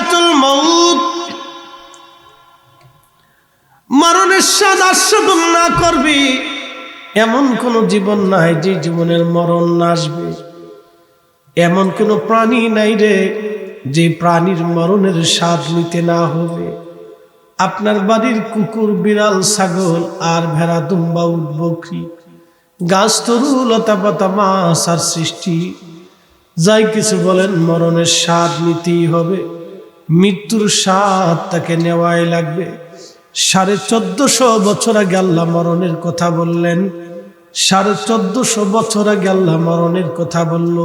সাকরাতুল মউত, মরণের স্বাদ আস্বাদন না করবি এমন কোন জীবন নাই যে জীবনের মরণ না আসবে। এমন কোন প্রাণী নাই রে যে প্রাণীর মরণের স্বাদ নিতে না হবে। আপনার বাড়ির কুকুর, বিড়াল, ছাগল আর ভেড়া, দুম্বা, উট, বকরি, গাছ, তরু, লতা পাতা, মাছ আর সৃষ্টি যাই কিছু বলেন, মরণের স্বাদ নিতেই হবে। মৃত্যুর স্বাদ তাকে নেওয়াই লাগবে। 1450 বছর আগে আল্লাহ মরণের কথা বললেন। 1450 বছর আগে আল্লাহ মরণের কথা বলল।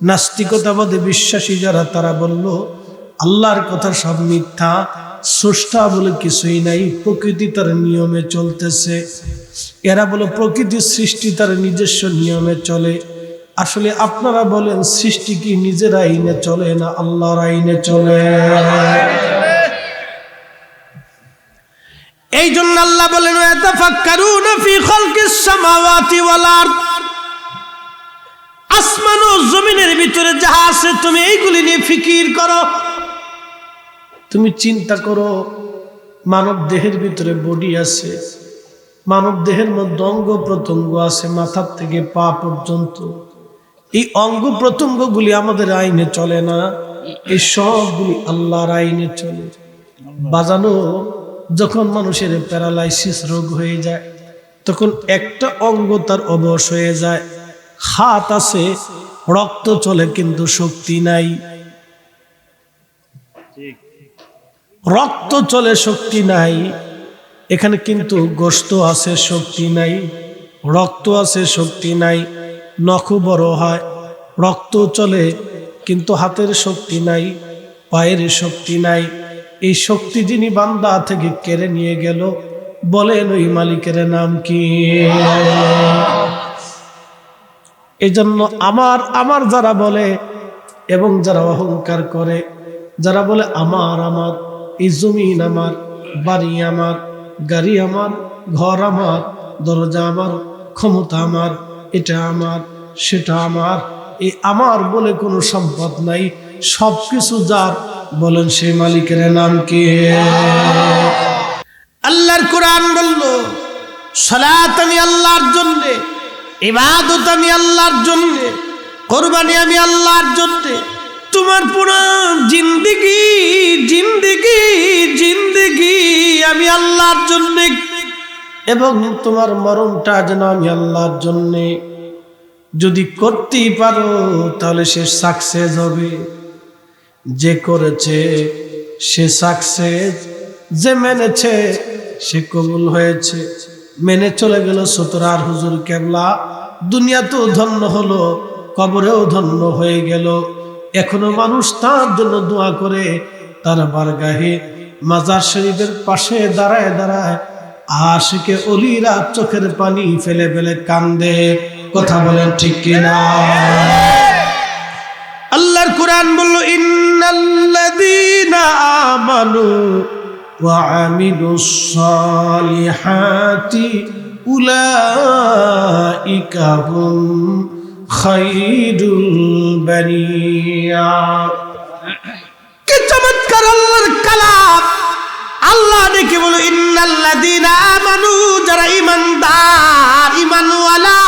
নাস্তিকতাবাদে বিশ্বাসী যারা, তারা বলল আল্লাহর কথা সব মিথ্যা, স্রষ্টা বলে কিছুই নাই, প্রকৃতি তার নিয়মে চলতেছে। এরা বলে প্রকৃতির সৃষ্টি তার নিজস্ব নিয়মে চলে। আসলে আপনারা বলেন সৃষ্টি কি নিজের আইনে চলে না আল্লাহর আইনে চলে? এই জন্য আল্লাহ বলেন ইয়াতাফাক্কারুনা ফি খালকিস সামাওয়াতি ওয়াল আরদ, আসমান ও জমিনের ভিতরে যাহা আছে তুমি এইগুলি নিয়ে ফিকির করো। তুমি চিন্তা করো, মানব দেহের ভিতরে বডি আছে, মানব দেহের মধ্যে অঙ্গ প্রত্যঙ্গ আছে মাথার থেকে পা পর্যন্ত। এই অঙ্গ প্রত্যঙ্গগুলি আমাদের আইনে চলে না, এই সবগুলি আল্লাহর আইনে চলে। বাজানো, যখন মানুষের প্যারালাইসিস রোগ হয়ে যায় তখন একটা অঙ্গ তার অবশ হয়ে যায়। হাত আছে, রক্ত চলে কিন্তু শক্তি নাই। রক্ত চলে, শক্তি নাই। এখানে কিন্তু গোশত আছে, শক্তি নাই। রক্ত আছে, শক্তি নাই। নখ বড় হয়, রক্ত চলে কিন্তু হাতের শক্তি নাই, পায়ের শক্তি নাই। এই শক্তি যিনি বান্দা থেকে কেড়ে নিয়ে গেল, বলেন ওই মালিকের নাম কি? এজন্য আমার আমার যারা বলে এবং যারা অহংকার করে, যারা বলে আমার আমার, এই জমিন আমার, বাড়ি আমার, গাড়ি আমার, ঘর আমার, দরজা আমার, ক্ষমতা আমার, এটা আমার, সেটা আমার, এই আমার বলে কোনো সম্পদ নাই, সবকিছু যার, বলেন সেই মালিকের নাম কি? আল্লাহর কোরআন বলল সালাত আমি আল্লাহর জন্য, ইবাদত আমি আল্লাহর জন্য, কুরবানি আমি আল্লাহর জন্য। তোমার পুরো জিন্দেগি জিন্দেগি জিন্দেগি আমি আল্লাহর জন্য, এবং তোমার মরণটা যেন আমি আল্লাহর জন্য। যদি করতেই পারো তাহলে সে সাকসেস হবে। যে করেছে সে সাকসেস, যে মেনেছে সে কবুল হয়েছে। মেনে চলে গেল সতরার হুজুর কেবলা, দুনিয়াতেও ধন্য হলো, কবরেও ধন্য হয়ে গেল। এখনো মানুষ তার জন্য দোয়া করে, তার বারগাহে মাজার শরীফের পাশে দাঁড়ায় দাঁড়ায় আশিকে ওলিরা চোখের পানি ফেলে ফেলে কান্দে। কথা বলেন ঠিক কিনা? আল্লাহর কোরআন বলল ইন্নাল্লাযীনা আমানু ওয়া আমিলুস সালিহাতি উলাইকা হুম খায়রুল বারিয়া। কি চমৎকার আল্লাহর কালাম! আল্লাহ দেখে বলো ইন্নাল্লাযীনা আমানু, যারা ঈমানদার, ঈমানওয়ালা,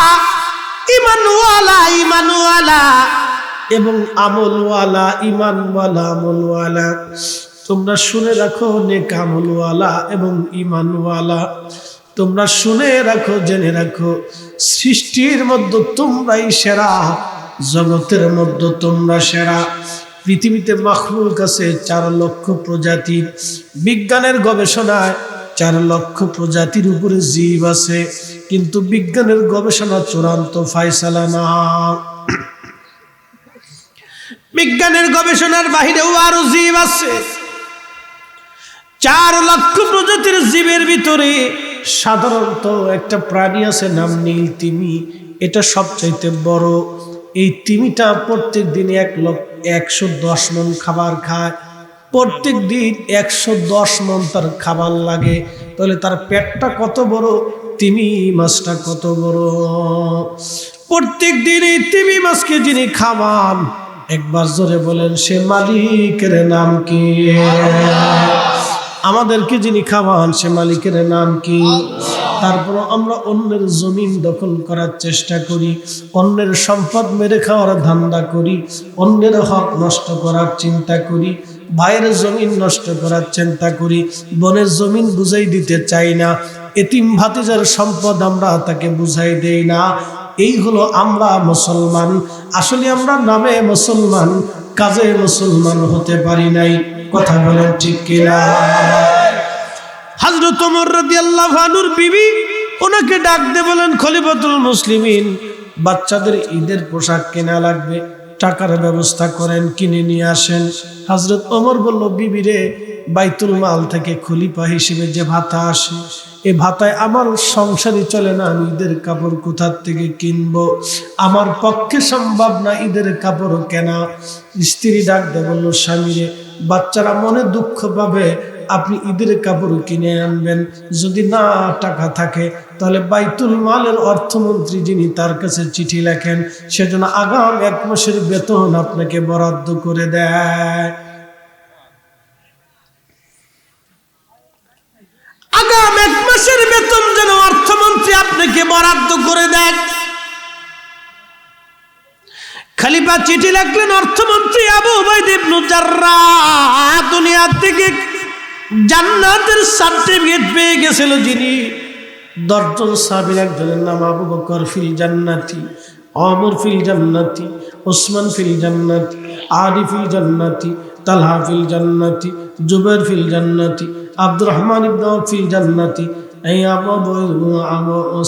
ঈমানওয়ালা, ঈমানওয়ালা এবং আমলওয়ালা, ঈমানওয়ালা, আমলওয়ালা। তোমরা শুনে রাখো, নেক আমলওয়ালা এবং ঈমানওয়ালা, তোমরা শুনে রাখো, জেনে রাখো, সৃষ্টির মধ্যে তোমরাই সেরা, জগতের মধ্যে তোমরা সেরা। পৃথিবীতে মাখলুক আছে 4 লক্ষ প্রজাতির। বিজ্ঞানের গবেষণায় 4 লক্ষ প্রজাতির উপরে জীব আছে, কিন্তু বিজ্ঞানের গবেষণা চূড়ান্ত ফায়সালা না। বিজ্ঞানের গবেষণার বাহিরেও আরো জীব আছে। 4 লক্ষ প্রজাতির জীবের ভিতরে সাধারণত একটা প্রাণী আছে, নাম নীল তিমি। এটা সবচাইতে বড়। এই তিমিটা প্রত্যেক দিন 110 মণ খাবার খায়। প্রত্যেক দিন 110 মণ তার খাবার লাগে। তাহলে তার পেটটা কত বড়, তিমি মাছটা কত বড়। প্রত্যেক দিন এই তিমি মাছকে যিনি খাওয়ান, একবার জোরে বলেন, সে মালিকের নাম কি? আমাদেরকে যিনি খাওয়ান সে মালিকের নাম কি? তারপর আমরা অন্যের জমিন দখল করার চেষ্টা করি, অন্যের সম্পদ মেরে খাওয়ার ধান্দা করি, অন্যের হক নষ্ট করার চিন্তা করি, ভাইয়ের জমিন নষ্ট করার চিন্তা করি, বোনের জমিন বুঝাই দিতে চাই না, এতিম ভাতিজার সম্পদ আমরা তাকে বুঝাই দেই না। এই হলো আমরা মুসলমান। আসলে আমরা নামে মুসলমান, কাজে মুসলমান হতে পারি নাই। কথা বলেন ঠিক কিনা? হযরত ওমর রাদিয়াল্লাহু আনহুর বিবি ওনাকে ডাক দিয়ে বলেন, খলিফাতুল মুসলিমিন, বাচ্চাদের ঈদের পোশাক কেনা লাগবে, টাকার ব্যবস্থা করেন, কিনে নিয়ে আসেন। হযরত ওমর বলল, বিবি রে, বাইতুল মাল থেকে খলিফা হিসেবে যে ভাতা আসে, এই ভাতায় আমার সংসারই চলে না, আমি ঈদের কাপড় কোথা থেকে কিনবো? আমার পক্ষে সম্ভব না ঈদের কাপড় কেনা। স্ত্রী ডাক দিয়ে বলল, স্বামী রে, বাচ্চারা মনে দুঃখ পাবে, আপনি ঈদের কাপড় কিনে আনবেন। যদি না টাকা থাকে তাহলে বাইতুল মালের অর্থমন্ত্রী যিনি, তার কাছে চিঠি লেখেন, সেজন্য আগাম 1 মাসের বেতন আপনাকে বরাদ্দ করে দেয়। আগাম 1 মাসের বেতন যেন অর্থমন্ত্রী আপনাকে বরাদ্দ করে দেয়। খলিফা চিঠি লিখলেন, অর্থমন্ত্রী আবু উবাইদা ইবনে জাররাহ দুনিয়া থেকে জান্নাতের সার্টিফিকেট পেয়ে গেছিল। যিনি 10 জন সাহাবীর একজনের নাম আবু বকর ফিল জান্নাতি, ওমর ফিল জান্নাতি, ওসমান ফিল জান্নাতি, আলী ফিল জান্নাতি, তালহা ফিল জান্নাতি, জুবাইর ফিল জান্নাতি, আব্দুর রহমান ইবনে আওফ ফিল জান্নাতি, এই আবু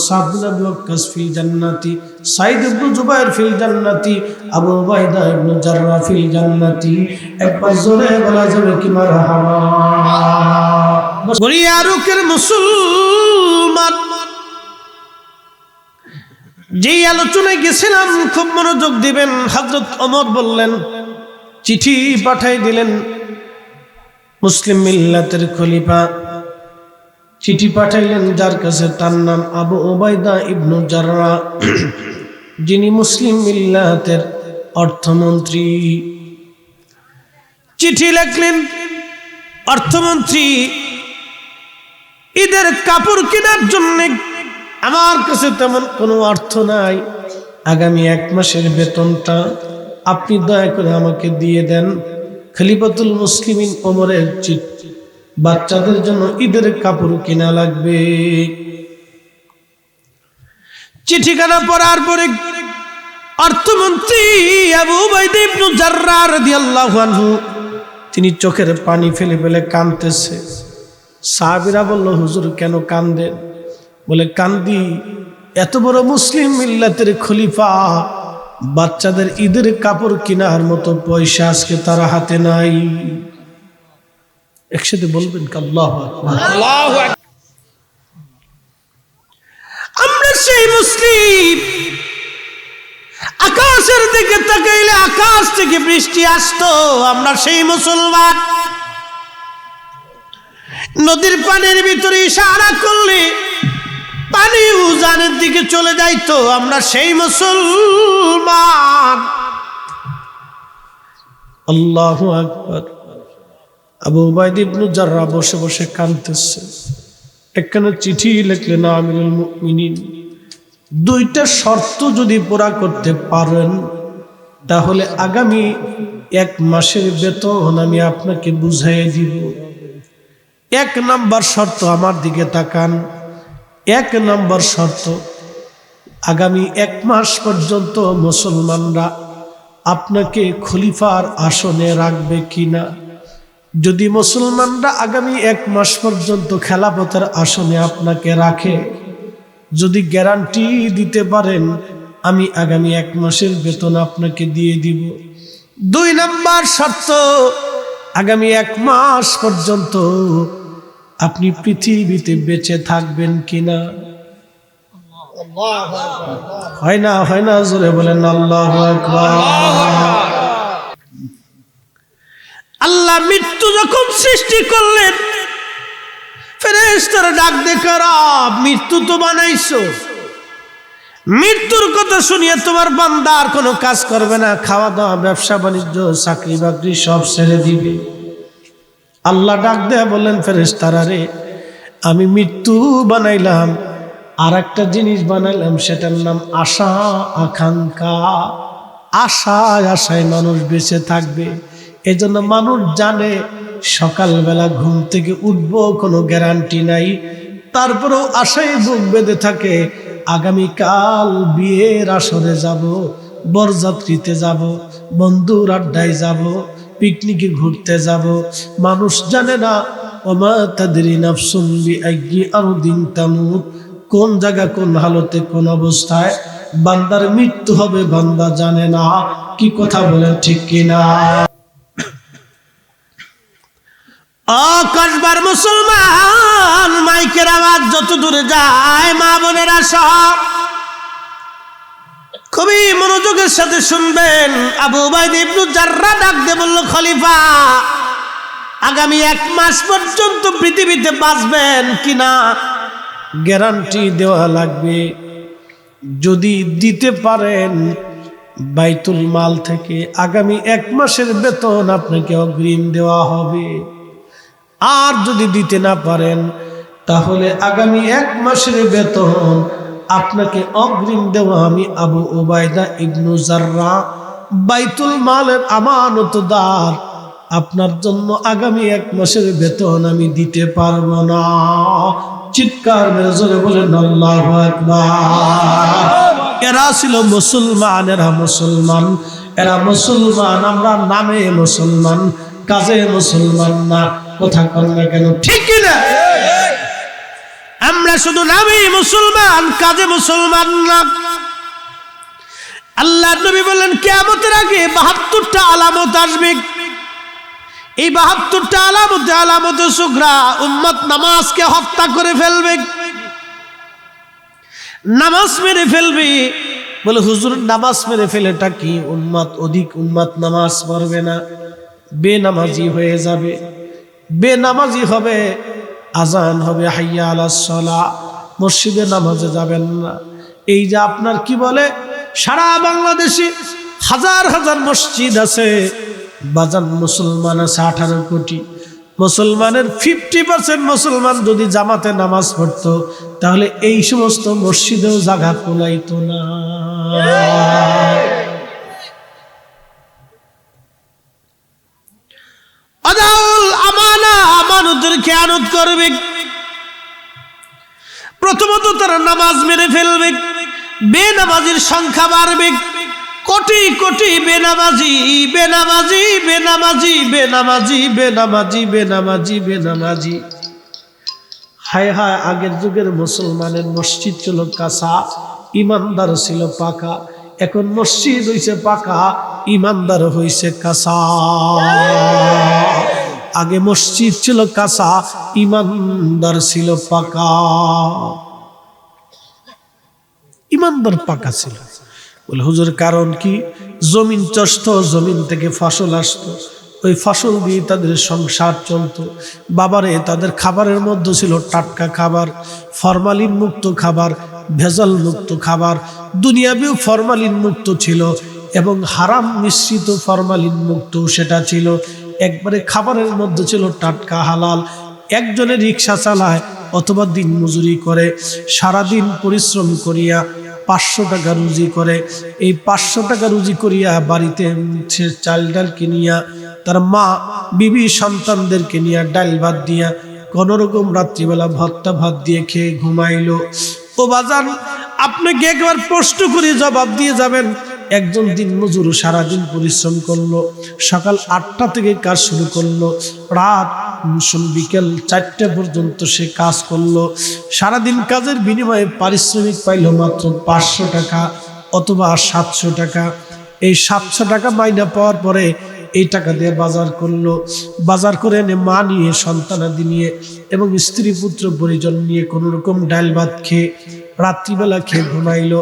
সাদ বিন আবি ওয়াক্কাস ফিল জান্নাতি, সাইদ ইবনে জুবাইর ফিল জান্নাতি, আবু উবাইদা ইবনে জাররাহ ফিল জান্নাতি। একবার জোরে বলা যাবে কি মারহাবা? বলিয়ারুকের মুসলমান, যেই আলোচনায় গেছিলাম খুব মনোযোগ দিবেন। হযরত ওমর বললেন, চিঠি পাঠাই দিলেন মুসলিম মিল্লাতের খলিফা, চিঠি পাঠাইলেন যার কাছে, তার নাম আবু উবাইদা ইবনে জাররাহ, যিনি মুসলিম মিল্লাতের অর্থমন্ত্রী। চিঠি লিখলেন, অর্থমন্ত্রী, ঈদের কাপড় কেনার জন্য আমার কাছে তেমন কোনো অর্থ নাই, আগামী 1 মাসের বেতনটা আপনি দয়া করে আমাকে দিয়ে দেন। খলিফাতুল মুসলিমিন ওমরের চিঠি, বাচ্চাদের জন্য ঈদের কাপড় কেনা লাগবে। চিঠিখানা পড়ার পরে অর্থমন্ত্রী আবু উবাইদা ইবনে জাররাহ রাদিয়াল্লাহু আনহু তিনি চোখের পানি ফেলে ফেলে কাঁদতেছে। সাহাবীরা বলল, হুজুর কেন কাঁদেন? বলে, কান্দি, এত বড় মুসলিম মিল্লাতের খলিফা, বাচ্চাদের ঈদের কাপড় কেনার মতো পয়সা আজকে তার হাতে নাই। একসাথে বলবেন আল্লাহু আকবার। আল্লাহু আকবার। আমরা সেই মুসলিম, আকাশের দিকে তাকাইলে আকাশ থেকে বৃষ্টি আসতো, আমরা সেই মুসলমান। নদীর পানির ভিতরে ইশারা করলে পানি উজানের দিকে চলে যাইতো, আমরা সেই মুসলমান। আল্লাহু আকবার। আবু উবাইদা ইবনে জাররাহ বসে বসে কাঁদতেছে। একখানা চিঠি লিখলেন, আমিরুল মুমিনিন, 2টা শর্ত যদি পুরা করতে পারেন তাহলে আগামী 1 মাসের বেতন আমি আপনাকে বুঝাই দিব। 1 নাম্বার শর্ত, আমার দিকে তাকান, 1 নাম্বার শর্ত, আগামী 1 মাস পর্যন্ত মুসলমানরা আপনাকে খলিফার আসনে রাখবে কিনা। যদি মুসলমানরা আগামী 1 মাস পর্যন্ত খেলাফতের আসনে আপনাকে রাখে, যদি গ্যারান্টি দিতে পারেন, আমি আগামী 1 মাসের বেতন আপনাকে দিয়ে দিব। 2 নাম্বার শর্ত, আগামী 1 মাস পর্যন্ত আপনি পৃথিবীতে বেঁচে থাকবেন কিনা। হয় না, হয় না, জোরে বলেন আল্লাহু আকবার। আল্লাহ মৃত্যু যখন সৃষ্টি করলেন, ফেরেশতারা ডাক দেখে, রব মৃত্যু তো বানাইছো, মৃত্যুর কথা শুনিয়ে তোমার বান্দা আর কোনো কাজ করবে না, খাওয়া দাওয়া ব্যবসা বাণিজ্য চাকরি বাকরি সব ছেড়ে দিবে। আল্লাহ ডাক দেয়া বললেন, ফেরেশতারা রে, আমি মৃত্যু বানাইলাম, আর একটা জিনিস বানাইলাম, সেটার নাম আশা আকাঙ্ক্ষা। আশায় আশায় মানুষ বেঁচে থাকবে। এজন্য মানুষ জানে সকালবেলা ঘুম থেকে উঠবো কোনো গ্যারান্টি নাই, তারপরেও আশায় বুক বেঁধে থাকে আগামীকাল বিয়ের আসরে যাব, বরযাত্রীতে যাব, বন্ধুর আড্ডায় যাব, পিকনিকে ঘুরতে যাব। মানুষ জানে না ওমা তাদরি নাফসুন বিআইয়ি আরদিন তামুত, কোন জায়গা কোন হালতে কোন অবস্থায় বান্দার মৃত্যু হবে বান্দা জানে না। কি কথা বলেন ঠিক কিনা? ও কসবার মুসলমান, মাইকের আওয়াজ যত দূরে যায় মা বোনেরা সব খুবই মনোযোগের সাথে শুনবেন। আবু উবাইদা ইবনে জাররাহ ডাক দিয়ে বলল, খলিফা, আগামী 1 মাস পর্যন্ত পৃথিবীতে বাঁচবেন কিনা গ্যারান্টি দেওয়া লাগবে। যদি দিতে পারেন বাইতুল মাল থেকে আগামী 1 মাসের বেতন আপনাকে অগ্রিম দেওয়া হবে। আর যদি দিতে না পারেন তাহলে আগামী 1 মাসের বেতন আপনাকে অগ্রিম দেওয়া আমি আবু উবাইদা ইবনে জাররাহ বাইতুল মালের আমানতদার, আপনার জন্য আগামী 1 মাসের বেতন আমি দিতে পারবো না। চিৎকার মেরে জোরে বলেন আল্লাহু আকবার। এরা ছিল মুসলমান, এরা মুসলমান, এরা মুসলমান। আমরা নামে মুসলমান, কাজে মুসলমান না। কথা কন না কেন? ঠিক কিনা? আমরা শুধু নামে মুসলমান, কাজে মুসলমান না। আল্লাহ নবী বললেন, কিয়ামতের আগে 72টা আলামত আসবে। এই 72টা আলামতে আলামতে সুগরা। উম্মত নামাজকে হত্যা করে ফেলবে, নামাজ মেরে ফেলবে। বলে হুজুর নামাজ মেরে ফেলেটা কি? অধিক উম্মত নামাজ পড়বে না, বেনামাজি হয়ে যাবে। বেনামাজি হবে, আজান হবে হাইয়া আলাস সালাহ, মসজিদে নামাজে যাবেন না। এই যে আপনার কি বলে সারা বাংলাদেশে হাজার হাজার মসজিদ আছে, বাজান মুসলমান আছে 18 কোটি। মুসলমানের 50% মুসলমান যদি জামাতে নামাজ পড়তো তাহলে এই সমস্ত মসজিদেও জায়গা কুলাইতো না। আদাউল আমানা, আমানতের খেয়ানত করবে। প্রথমত তারা নামাজ মেরে ফেলবে, বেনামাজির সংখ্যা বাড়বে। কোটি কোটি বেনামাজি, বেনামাজি, বেনামাজি, বেনামাজি, বেনামাজি, বেনামাজি, বেনামাজি। হায় হায়, আগের যুগের মুসলমানের মসজিদ ছিল কাঁচা, ইমানদার ছিল পাকা। এখন মসজিদ হইছে পাকা, ইমানদার হইছে কাঁচা। আগে মসজিদ ছিল কাঁচা, ইমানদার ছিল পাকা। ইমানদার পাকা ছিল। বলে হুজুর কারণ কি? জমিন চাষত, জমিন থেকে ফসল আসতো, ওই ফসল দিয়ে তাদের সংসার চলতো। বাবারে, তাদের খাবারের মধ্যে ছিল টাটকা খাবার, ফরমালিন মুক্ত খাবার, ভেজাল মুক্ত খাবার। দুনিয়াবিও ফরমালিন মুক্ত ছিল এবং হারাম মিশ্রিত ফরমালিন মুক্ত সেটা ছিল। একবারে খাবারের মধ্যে ছিল টাটকা হালাল। একজনে রিক্সা চালায় অথবা দিন মজুরি করে, সারাদিন পরিশ্রম করিয়া 500 টাকা রুজি করে। এই 500 টাকা রুজি করিয়া বাড়িতে সে চাল ডাল কিনিয়া তার মা বিবি সন্তানদেরকে নিয়ে ডাল ভাত দিয়া কোনোরকম রাত্রিবেলা ভর্তা ভাত দিয়ে খেয়ে ঘুমাইলো। ও বাজান, আপনাকে একবার প্রশ্ন করে জবাব দিয়ে যাবেন। একজন দিন মজুর সারাদিন পরিশ্রম করলো, সকাল 8টা থেকে কাজ শুরু করলো, রাত বিকেল 4টা পর্যন্ত সে কাজ করলো। সারাদিন কাজের বিনিময়ে পারিশ্রমিক পাইল মাত্র 500 টাকা অথবা 700 টাকা। এই 700 টাকা মাইনা পাওয়ার পরে এই টাকা দিয়ে বাজার করলো। বাজার করে এনে মা নিয়ে, সন্তানাদি নিয়ে এবং স্ত্রী পুত্র পরিজন নিয়ে কোনোরকম ডাল ভাত খেয়ে রাত্রিবেলা খেয়ে ঘুমাইলো,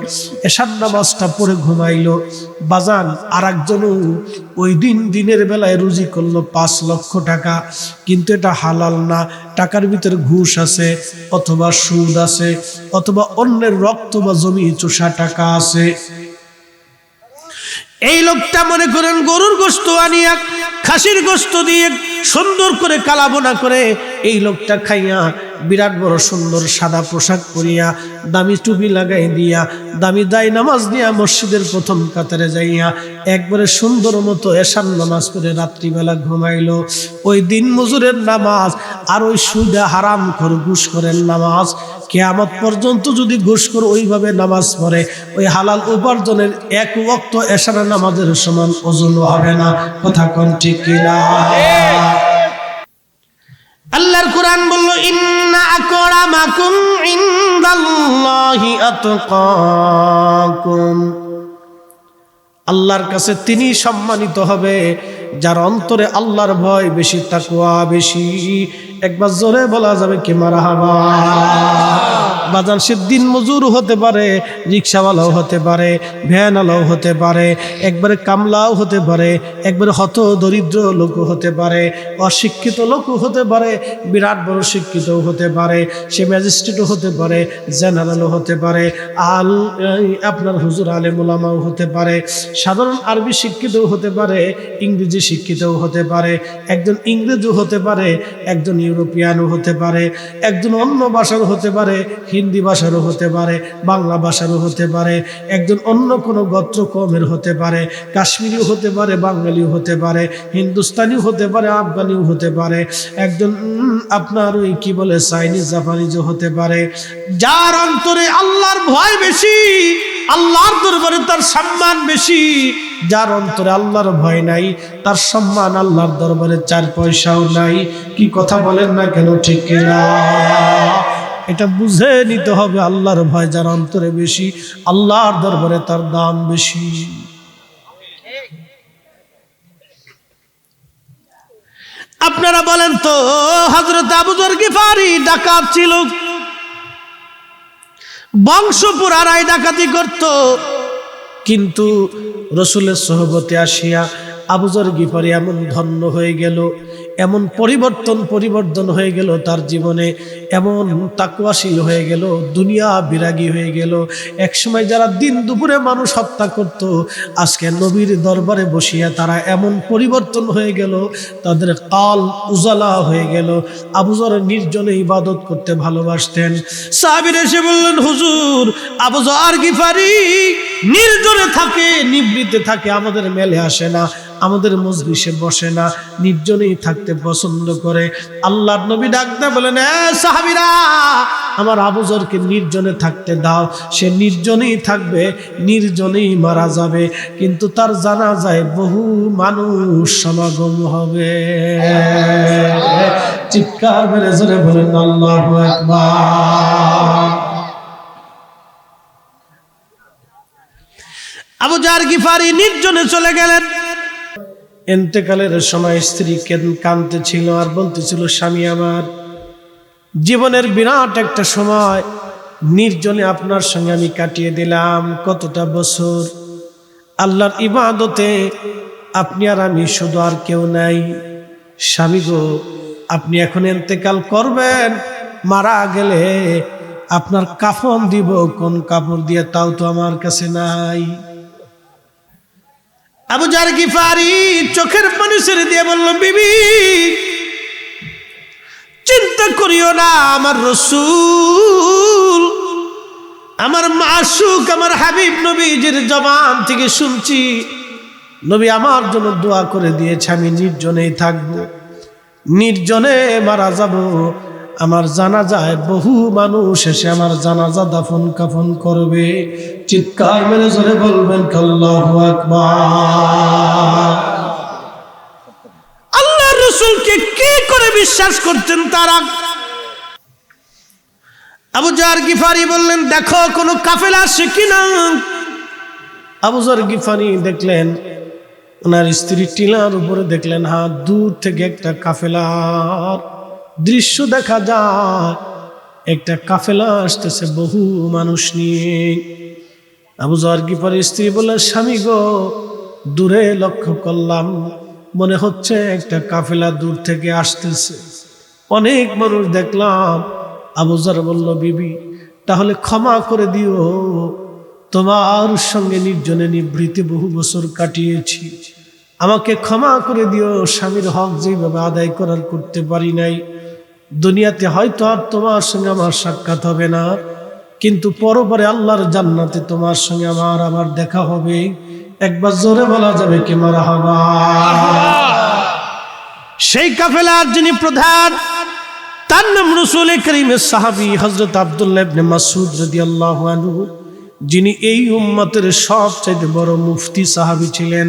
এশার নামাজটা পড়ে ঘুমাইলো। বাজান আর একজনও ওই দিনের বেলায় রুজি করলো 5 লক্ষ টাকা, কিন্তু এটা হালাল না, টাকার ভিতরে ঘুষ আছে, অথবা সুদ আছে, অথবা অন্যের রক্ত বা জমি চোষা টাকা আছে। এই লোকটা মনে করেন গরুর গোশত আনিয়া খাসির গোশত দিয়ে সুন্দর করে কালাবোনা করে এই লোকটা খাইয়া বিরাট বড় সুন্দর সাদা পোশাক পরিয়া দামি টুপি লাগাই দিয়া দামি দায় নামাজ দিয়া মসজিদের প্রথম কাতারে যাইয়া একবারে সুন্দর মতো এশার নামাজ পড়ে রাত্রিবেলা ঘুমাইলো। ওই দিন মজুরের নামাজ আর ওই সুদা হারাম খোর ঘুষখোরের নামাজ, কিয়ামত পর্যন্ত যদি ঘুষখোর ওইভাবে নামাজ পড়ে ওই হালাল উপার্জনের 1 ওয়াক্ত এশার নামাজের সমান ওজন হবে না। কথা কোন ঠিক কিনা? আল্লাহর কোরআন বলল, ইন্না আকরামাকুম ইনদাল্লাহি আতকাকুম। আল্লাহর কাছে তিনি সম্মানিত হবে যার অন্তরে আল্লাহর ভয় বেশি, তাকওয়া বেশি। একবার জোরে বলা যাবে কি মারহাবা? বাজান সে দিন মজুর হতে পারে, রিক্সাওয়ালাও হতে পারে, ভ্যানওয়ালাও হতে পারে, একবারে কামলাও হতে পারে, একবারে হত দরিদ্র লোক হতে পারে, অশিক্ষিত লোক হতে পারে, বিরাট বড় শিক্ষিতও হতে পারে, সে ম্যাজিস্ট্রেটও হতে পারে, জেনারেলও হতে পারে, আপনার হুজুর আলেম উলামাও হতে পারে, সাধারণ আরবি শিক্ষিতও হতে পারে, ইংরেজি শিক্ষিতও হতে পারে, একজন ইংরেজও হতে পারে, একজন ইউরোপিয়ানও হতে পারে, একজন অন্য ভাষারও হতে পারে, হিন্দি ভাষারও হতে পারে, বাংলা ভাষারও হতে পারে, একজন অন্য কোনো গোত্র কমের হতে পারে, কাশ্মীরিও হতে পারে, বাঙালিও হতে পারে, হিন্দুস্তানিও হতে পারে, আফগানিও হতে পারে, একজন আপনার ওই কি বলে চাইনিজ জাপানিজও হতে পারে। যার অন্তরে আল্লাহর ভয় বেশি, আল্লাহর দরবারে তার সম্মান বেশি, যার অন্তরে আল্লাহর ভয় নাই তার সম্মান আল্লাহর দরবারে 4 পয়সাও নাই। কি কথা বলেন না কেন? ঠিক কিনা? এটা বুঝে নিতে হবে, আল্লাহর ভয় যার অন্তরে বেশি আল্লাহর দরবারে তার দাম বেশি। আপনারা বলেন তো, হযরত আবু যর গিফারি ডাকাত ছিল, বংশ পুরারাই ডাকাতি করত, কিন্তু রসুলের সোহবতে আসিয়া আবু যর গিফারি এমন ধন্য হয়ে গেল, এমন পরিবর্তন হয়ে গেল তার জীবনে, এমন তাকওয়াশীল হয়ে গেল, দুনিয়া বিরাগী হয়ে গেল। একসময় যারা দিন দুপুরে মানুষ হত্যা করত, আজকে নবীর দরবারে বসিয়া তারা এমন পরিবর্তন হয়ে গেল, তাদের কাল উজালা হয়ে গেল। আবু যর নির্জনে ইবাদত করতে ভালোবাসতেন। সাহাবীরা এসে বললেন, হুজুর আবু যর গিফারি নির্জনে থাকে, নিভৃতে থাকে, আমাদের মেলে আসে না, আমাদের মজলিসে বসে না, নির্জনেই থাকতে পছন্দ করে। আল্লাহর নবী ডাকতে বলেন, সাহাবীরা আমার আবু যরকে নির্জনে থাকতে দাও, সে নির্জনেই থাকবে, নির্জনেই মারা যাবে, কিন্তু তার জানাজায় বহু মানুষ সমাগম হবে। চিৎকার মেরে জোরে বলেন আল্লাহু আকবার। আবু যর গিফারি নির্জনে চলে গেলেন। ইন্তেকালের সময় স্ত্রী কাঁদতেছিল আর বলতেছিল, স্বামী আমার, জীবনের বিরাট একটা সময় নির্জনে আপনার সঙ্গে আমি কাটিয়ে দিলাম, কতটা বছর আল্লাহর ইবাদতে, আপনি আর আমি, শুধু আর কেউ নাই। স্বামী গো, আপনি এখন ইন্তেকাল করবেন, মারা গেলে আপনার কাফন দিব, কোন কাপড় দিয়ে তাও তো আমার কাছে নাই। আবু যর গিফারি চোখের পানি ছেড়ে দিয়ে বলল, বিবি চিন্তা করিও না, আমার রাসূল, আমার মাশুক, আমার হাবিব নবীজির জবান থেকে শুনছি, নবী আমার জন্য দোয়া করে দিয়েছে আমি নির্জনেই থাকবো, নির্জনে মারা যাব। আমার জানাজায় বহু মানুষ এসে আমার জানাজা দাফন কাফন করবে। চিৎকার মেরে জোরে বলবেন আল্লাহু আকবার। আল্লাহর রাসূলকে কি করে বিশ্বাস করতেন তারা? আবু যর গিফারি বললেন, দেখো কোনো কাফেলা আসে কিনা। আবু যর গিফারি দেখলেন, ওনার স্ত্রী টিলার উপরে দেখলেন, হ্যাঁ দূর থেকে একটা কাফেলার দৃশ্য দেখা যায়। একটা কাফেলা আসতেছে বহু মানুষ নিয়ে। আবু যর গিফারীর স্ত্রী বলে, স্বামী গো, দূরে লক্ষ্য করলাম, মনে হচ্ছে একটা কাফেলা দূর থেকে আসতেছে, অনেক মানুষ দেখলাম। আবু যর বলল, বিবি তাহলে ক্ষমা করে দিও, তোমার সঙ্গে নির্জনে নিভৃতে বহু বছর কাটিয়েছি, আমাকে ক্ষমা করে দিও। স্বামীর হক যেভাবে আদায় করার করতে পারি নাই, দুনিয়াতে হয়তো আর তোমার সঙ্গে আমার সাক্ষাৎ হবে না, কিন্তু পরপরে আল্লাহর জান্নাতে তোমার সঙ্গে আমার আবার দেখা হবে। একবার জোরে বলা যাবে কি মারহাবা। সেই কাফেলার যিনি প্রধান, তার নাম রাসূল করিমের সাহাবী হযরত আব্দুল্লাহ ইবনে মাসউদ রাদিয়াল্লাহু আনহু, যিনি এই উম্মতের সবচেয়ে বড় মুফতি সাহাবী ছিলেন।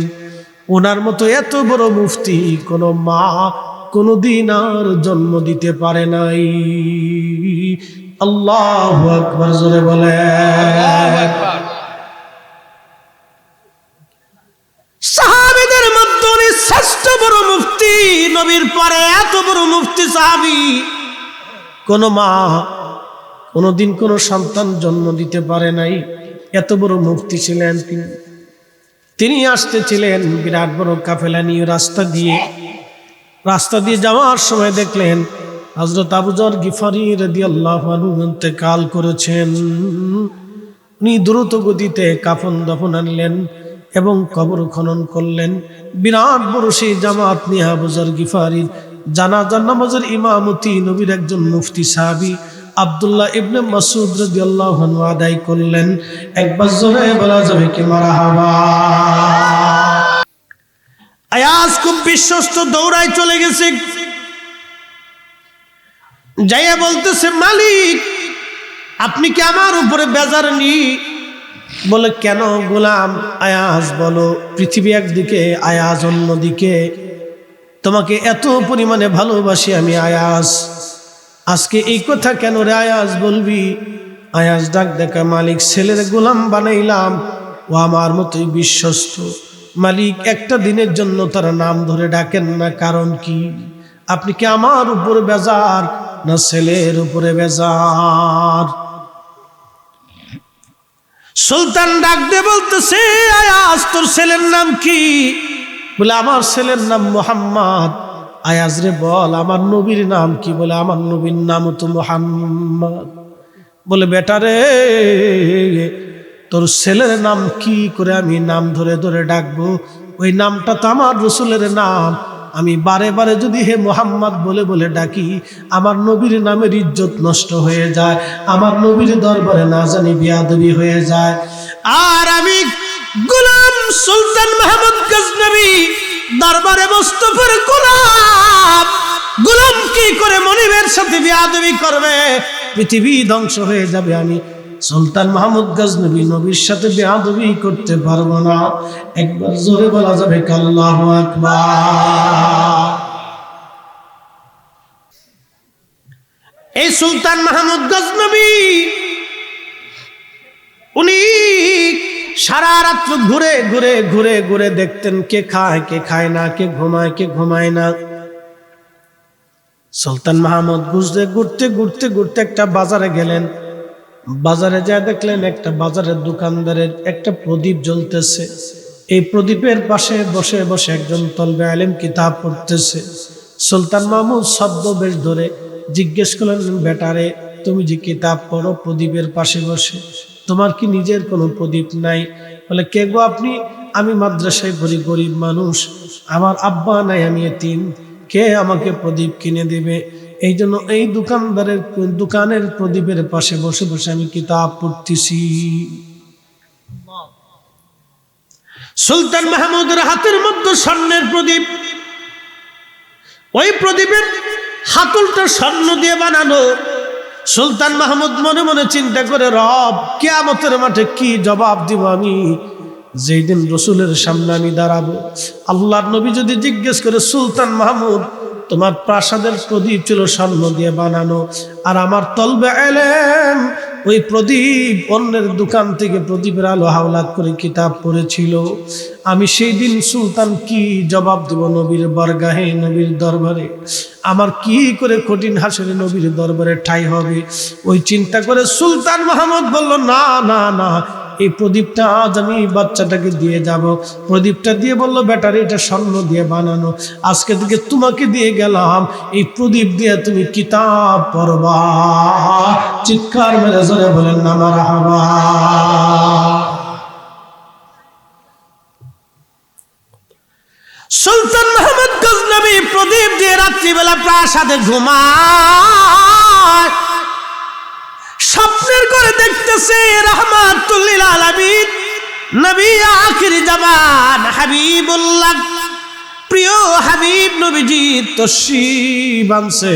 ওনার মতো এত বড় মুফতি কোন মা কোনদিন আর জন্ম দিতে পারে নাই। আল্লাহু আকবার, জোরে বলেন। সাহাবীদের মধ্যে শ্রেষ্ঠ বড় মুফতি, নবীর পরে এত বড় মুফতি সাহাবী কোন মা কোনদিন কোন সন্তান জন্ম দিতে পারে নাই। এত বড় মুফতি ছিলেন তিনি আসতেছিলেন বিরাট বড় কাফেলা নিয়ে। রাস্তা দিয়ে যাওয়ার সময় দেখলেন হযরত আবু যর গিফারী রাদিয়াল্লাহু আনহু ইন্তেকাল করেছেন। উনি দ্রুত গতিতে কাফন দাফন আনলেন এবং কবর খনন করলেন। বিরাট বড় সেই জামাত নিয়ে আবু যর গিফারীর জানাজার নামাজের ইমামতি নবীর একজন মুফতি সাহাবী আব্দুল্লাহ ইবনে মাসউদ রাদিয়াল্লাহু আনহু আদায় করলেন। একবার জোরে বলা যাবে কি মারহাবা। আয়াজ খুব বিশ্বস্ত দৌড়ায় চলে গেছে, যাইয়া বলতেছে, মালিক আপনি কি আমার উপরে বেজার নি? বলে, কেন গোলাম? আয়াজ বলো, পৃথিবী একদিকে, আয়াজ অন্যদিকে, তোমাকে এত পরিমাণে ভালোবাসি আমি আয়াজ, আজকে এই কথা কেন রে আয়াজ বলবি? আয়াজ ডাক দেখা, মালিক ছেলের গোলাম বানাইলাম, ও আমার মতোই বিশ্বস্ত, মালিক একটা দিনের জন্য তার নাম ধরে ডাকেন না, কারণ কি? আপনি কি আমার উপরে বেজার না ছেলের উপরে বেজার? সুলতান ডাক দে বলতেছে, আয়াজ তোর ছেলের নাম কি? বলে, আমার ছেলের নাম মুহাম্মদ। আয়াজ রে বল, আমার নবীর নাম কি? বলে, আমার নবীর নাম তো মুহাম্মদ। বলে, বেটা রে, তোর ছেলের নাম কি করে আমি নাম ধরে ধরে ডাকবো? ওই নামটা তো আমার রসুলের নাম, আমি বারে বারে যদি হে মুহাম্মদ বলে বলে ডাকি, আমার নবীর নামের ইজ্জত নষ্ট হয়ে যায়, আমার নবীর দরবারে না জানি বেয়াদবি হয়ে যায়। আর আমি গোলাম সুলতান মাহমুদ গজনবী দরবারে মুস্তাফার গোলাম, গোলাম কি করে মনিবের সাথে বেয়াদবি করবে? পৃথিবী ধ্বংস হয়ে যাবে, আমি সুলতান মাহমুদ গজনবী নবীর সাথে বেয়াদবি করতে পারবো না। একবার জোরে বলা যাবে আল্লাহু আকবার। এই সুলতান মাহমুদ গজনবী উনি সারা রাত ঘুরে ঘুরে ঘুরে ঘুরে দেখতেন কে খায় কে খায় না, কে ঘুমায় কে ঘুমায় না। সুলতান মাহমুদ ঘুরতে ঘুরতে ঘুরতে ঘুরতে একটা বাজারে গেলেন। বাজারে যা দেখলেন একটা বাজারের দোকানদারের একটা প্রদীপ জ্বলতেছে। এই প্রদীপের পাশে বসে বসে একজন তলবে আলেম কিতাব পড়তেছে। সুলতান মাহমুদ শব্দ বেশ ধরে জিজ্ঞেস করলেন, বেটারে তুমি যে কিতাব পড়ো প্রদীপের পাশে বসে, তোমার কি নিজের কোনো প্রদীপ নাই? বলে, কে গো আপনি? আমি মাদ্রাসায় পড়ি, গরিব মানুষ, আমার আব্বা নাই, আমি এতিম, কে আমাকে প্রদীপ কিনে দিবে? এই জন্য এই দোকানের প্রদীপের পাশে বসে বসে আমি কিতাব পড়তেছি। সুলতান মাহমুদের হাতের মধ্যে স্বর্ণের প্রদীপ, ওই প্রদীপের হাতলটা স্বর্ণ দিয়ে বানানো। সুলতান মাহমুদ মনে মনে চিন্তা করে, রব কিয়ামতের মাঠে কি জবাব দিব আমি? যেই দিন রসুলের সামনে আমি দাঁড়াবো, আল্লাহর নবী যদি জিজ্ঞেস করে, সুলতান মাহমুদ তোমার প্রাসাদের প্রদীপ ছিল স্বর্ণ দিয়ে বানানো, আর আমার তলবে এলেম ওই প্রদীপ অন্যের দোকান থেকে প্রদীপের আলো হাওলাত করে কিতাব পড়েছিল, আমি সেই দিন সুলতান কি জবাব দেব নবীর বরগাহে, নবীর দরবারে? আমার কি করে কঠিন হাসরে নবীর দরবারে ঠাঁই হবে। ওই চিন্তা করে সুলতান মাহমুদ বলল, না না না, এই প্রদীপটা আজ আমি বাচ্চাটাকে দিয়ে যাব। প্রদীপটা দিয়ে বলল, ব্যাটারি এটা স্বর্ণ দিয়ে বানানো, আজকে থেকে তোমাকে দিয়ে গেলাম, এই প্রদীপ দিয়ে তুমি কিতাব পড়বা। চিৎকার মেরে জোরে বলেন না মারহাবা। সুলতান মাহমুদ গজনবী প্রদীপ দিয়ে রাত্রিবেলা প্রাসাদে ঘুমায়। স্বপ্নের করে দেখতেছে রাহমাতুল লিল আলামিন নবী আখির জামান হাবিবুল্লাহ, প্রিয় হাবিব নবীজি তশরিফ আনছে।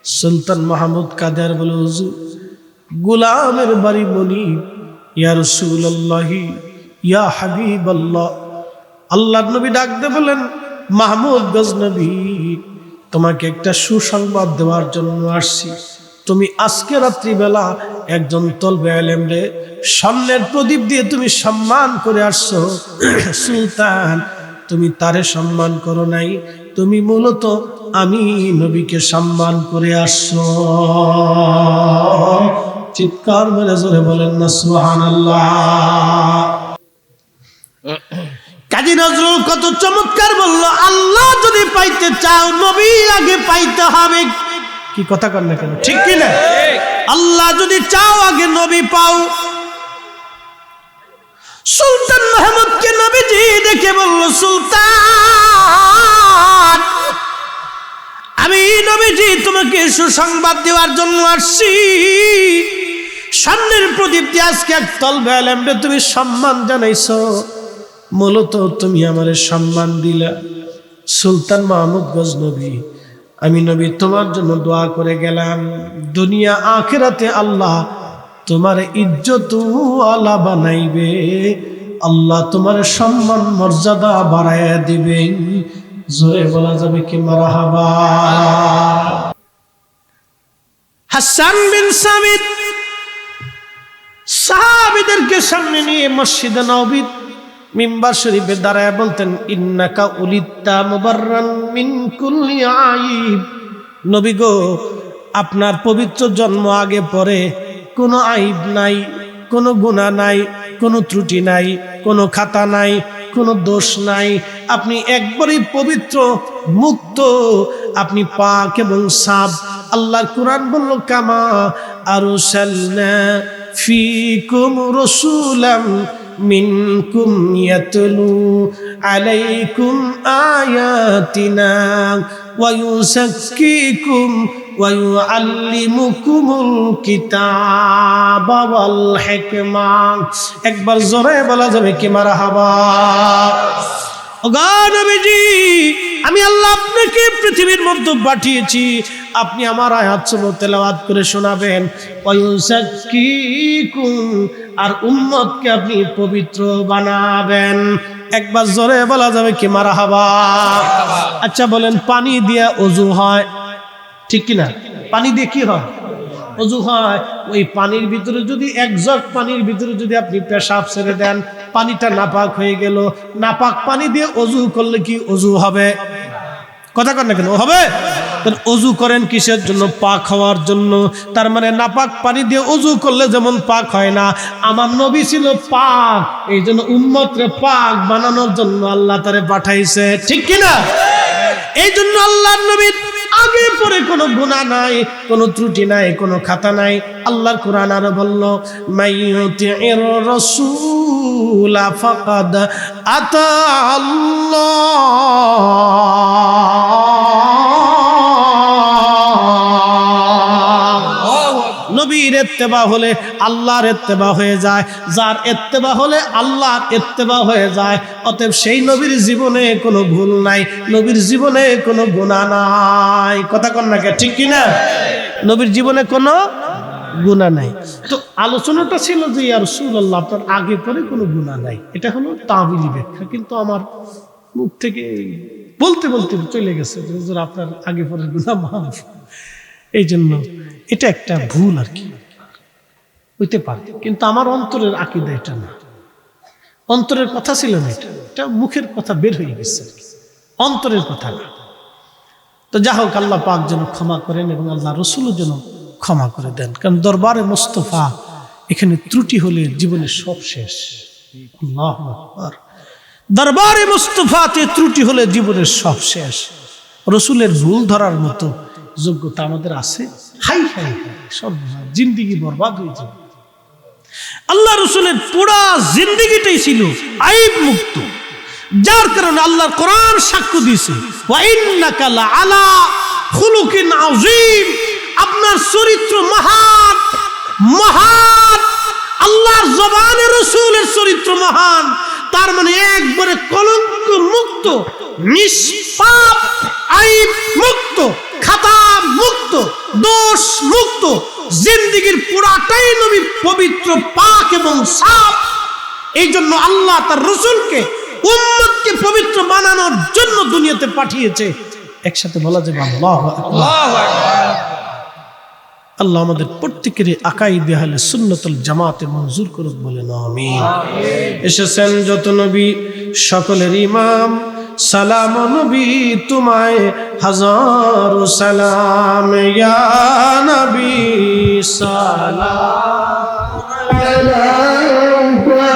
সুলতান মাহমুদ কাদের বলে, হুজুর গোলামের বাড়ি মনিব, ইয়া রাসূলুল্লাহ ইয়া হাবিবাল্লাহ। আল্লাহর নবী ডাক দিয়ে বলেন, মাহমুদ গজনবী, তোমাকে একটা সুসংবাদ দেওয়ার জন্য আসছি। তুমি আজকে রাত্রিবেলা একজন তলবে আলেমরে স্বর্ণের প্রদীপ দিয়ে তুমি সম্মান করে আসছো। সুলতান, তুমি তারে সম্মান করো নাই, তুমি মূলত আমি নবীকে সম্মান করে আসছো। চিৎকার মেরে জোরে বলেন না সুবহানাল্লাহ। কাজী নজরুল কত চমৎকার বলল, আল্লাহ যদি পাইতে চাও নবী আগে পাইতে হবে। কি কথা কর না কেন, ঠিক কি না? আল্লাহ যদি চাও আগে নবী পাও। সুলতান মাহমুদকে নবীজি দেখে বলল, সুলতান, আমি নবীজি তোমাকে সুসংবাদ দেওয়ার জন্য আসছি। সামনের প্রদীপ দিয়ে আজকে এক তলবে আলেমরে তুমি সম্মান জানাইছো, মূলত তুমি আমারে সম্মান দিলা। সুলতান মাহমুদ গজনবী, আমি নবী তোমার জন্য দোয়া করে গেলাম, দুনিয়া আখিরাতে আল্লাহ তোমার ইজ্জত আলা বানাইবে, আল্লাহ তোমার সম্মান মর্যাদা বাড়াইয়া দিবে। জোরে বলা যাবে কি মারহাবা। হাসান বিন সাবিত সাহাবীদেরকে সামনে নিয়ে মসজিদে নববী মিম্বার শরীফে দাঁড়ায় বলতেন, ইন্নাকা উলিদতা মুবাররান মিন কুল্লি আইব। নবী গো, আপনার পবিত্র জন্ম আগে পরে কোনো আইব নাই, কোনো গুনাহ নাই, কোনো ত্রুটি নাই, কোনো খাতা নাই, কোনো দোষ নাই। আপনি একবারই পবিত্র, মুক্ত, আপনি পাক এবং সাফ। আল্লাহর কুরআন বলল, কামা আরসালনা ফীকুম রাসূলাম মিনকুম ইয়াতলু আলাইকুম আয়াতিনা ওয়া ইউযাক্কিকুম ওয়া ইউআল্লিমুকুমুল কিতাবা ওয়াল হিকমা। একবার জোরে বলা যাবে কি মারহাবা। ওগো নবীজি, আমি আল্লাহ আপনাকে পৃথিবীর মধ্যে পাঠিয়েছি, আপনি আমার আয়াতসমূহ তেলাওয়াত করে শোনাবেন। ওয়ায়ুযাক্কিকুম, আর উম্মতকে আপনি পবিত্র বানাবেন। একবার জোরে বলা যাবে কি মারহাবা। আচ্ছা বলেন, পানি দিয়ে ওযু হয়, ঠিক কি না? পানি দিয়ে কি হয়? ওযু হয়। ওই পানির ভিতরে যদি এক জগ পানির ভিতরে যদি আপনি পেশাব ছেড়ে দেন, পানিটা নাপাক হয়ে গেল, নাপাক পানি দিয়ে ওযু করলে কি ওযু হবে? কথা কর না কেন, হবে? ওযু করেন কিসের জন্য? পাক হওয়ার জন্য। তার মানে নাপাক পানি দিয়ে ওযু করলে যেমন পাক হয় না, আমার নবী ছিল পাক, এই জন্য উম্মতরে পাক বানানোর জন্য আল্লাহ তারে পাঠাইছে, ঠিক কিনা? এই জন্য আল্লাহর নবীর আগে পরে কোনো গুনাহ নাই, কোনো ত্রুটি নাই, কোনো খাতা নাই। আল্লাহর কোরআন আরো বলল, মাইয়ুতির রাসূল ফাকাদ আতা আল্লাহ। নবীর ইত্তেবা হলে আল্লাহর ইত্তেবা হয়ে যায়, যার ইত্তেবা হলে আল্লাহর ইত্তেবা হয়ে যায়। অতএব সেই নবীর জীবনে কোনো ভুল নাই, নবীর জীবনে কোনো গুনাহ নাই। কথা কন না কে, ঠিক কি না? নবীর জীবনে কোনো গুনাহ নাই। তো আলোচনাটা ছিল যে ইয়া রাসূলুল্লাহ, আপনার আগে পরে কোনো গুনাহ নাই। এটা হলো তাবিলি ব্যাখ্যা, কিন্তু আমার মুখ থেকে বলতে বলতে চলে গেছে যে হুজুর আপনার আগে পরে গুনাহ মাফ। এই জন্য এটা একটা ভুল আর কি হইতে পারে, কিন্তু আমার অন্তরের আকীদা এটা না, অন্তরের কথা ছিল না, এটা মুখের কথা বের হয়ে গেছে, অন্তরের কথা না। তো যা হোক, আল্লাহ পাক যেন ক্ষমা করেন এবং আল্লাহ রসুলও যেন ক্ষমা করে দেন। কারণ দরবারে মুস্তফা এখানে ত্রুটি হলে জীবনের সব শেষ। আল্লাহু আকবার। দরবারে মুস্তফাতে ত্রুটি হলে জীবনের সব শেষ। রসুলের ভুল ধরার মতো যোগ্যতা আমাদের আছে? হাই হাই হাই, সব জিন্দিগি বরবাদ হয়ে যাবে। আল্লাহ রসুলের পুরা জিন্দিগিটাই ছিল আইব মুক্ত, যার কারণে আল্লাহর কোরআন সাক্ষ্য দিয়েছে, ওয়া ইন্নাকা লাআলা খুলুকিন আযীম, আপনার চরিত্র মহান মহান। আল্লাহর জবানে রসুলের চরিত্র মহান, তার মানে একবারে কলঙ্ক মুক্ত, নিষ্পাপ, আইব মুক্ত, খাতা মুক্ত, দোষ মুক্ত। জিন্দেগীর পুরাটাই নবী পবিত্র, পাক এবং সাফ। এই জন্য আল্লাহ তার রসুলকে, উম্মতকে পবিত্র বানানোর জন্য দুনিয়াতে পাঠিয়েছে। একসাথে বলা যাবে আল্লাহু আকবার। আল্লাহ আমাদের প্রত্যেকের আকাইদে আহলে সুন্নাতুল জামাতে মঞ্জুর করুক, বলেন আমিন। এসেছেন যত নবী সকলের ইমাম, সালাম নবী তোমায় হাজারো সালাম, ইয়া নবী সালাম আলাইকা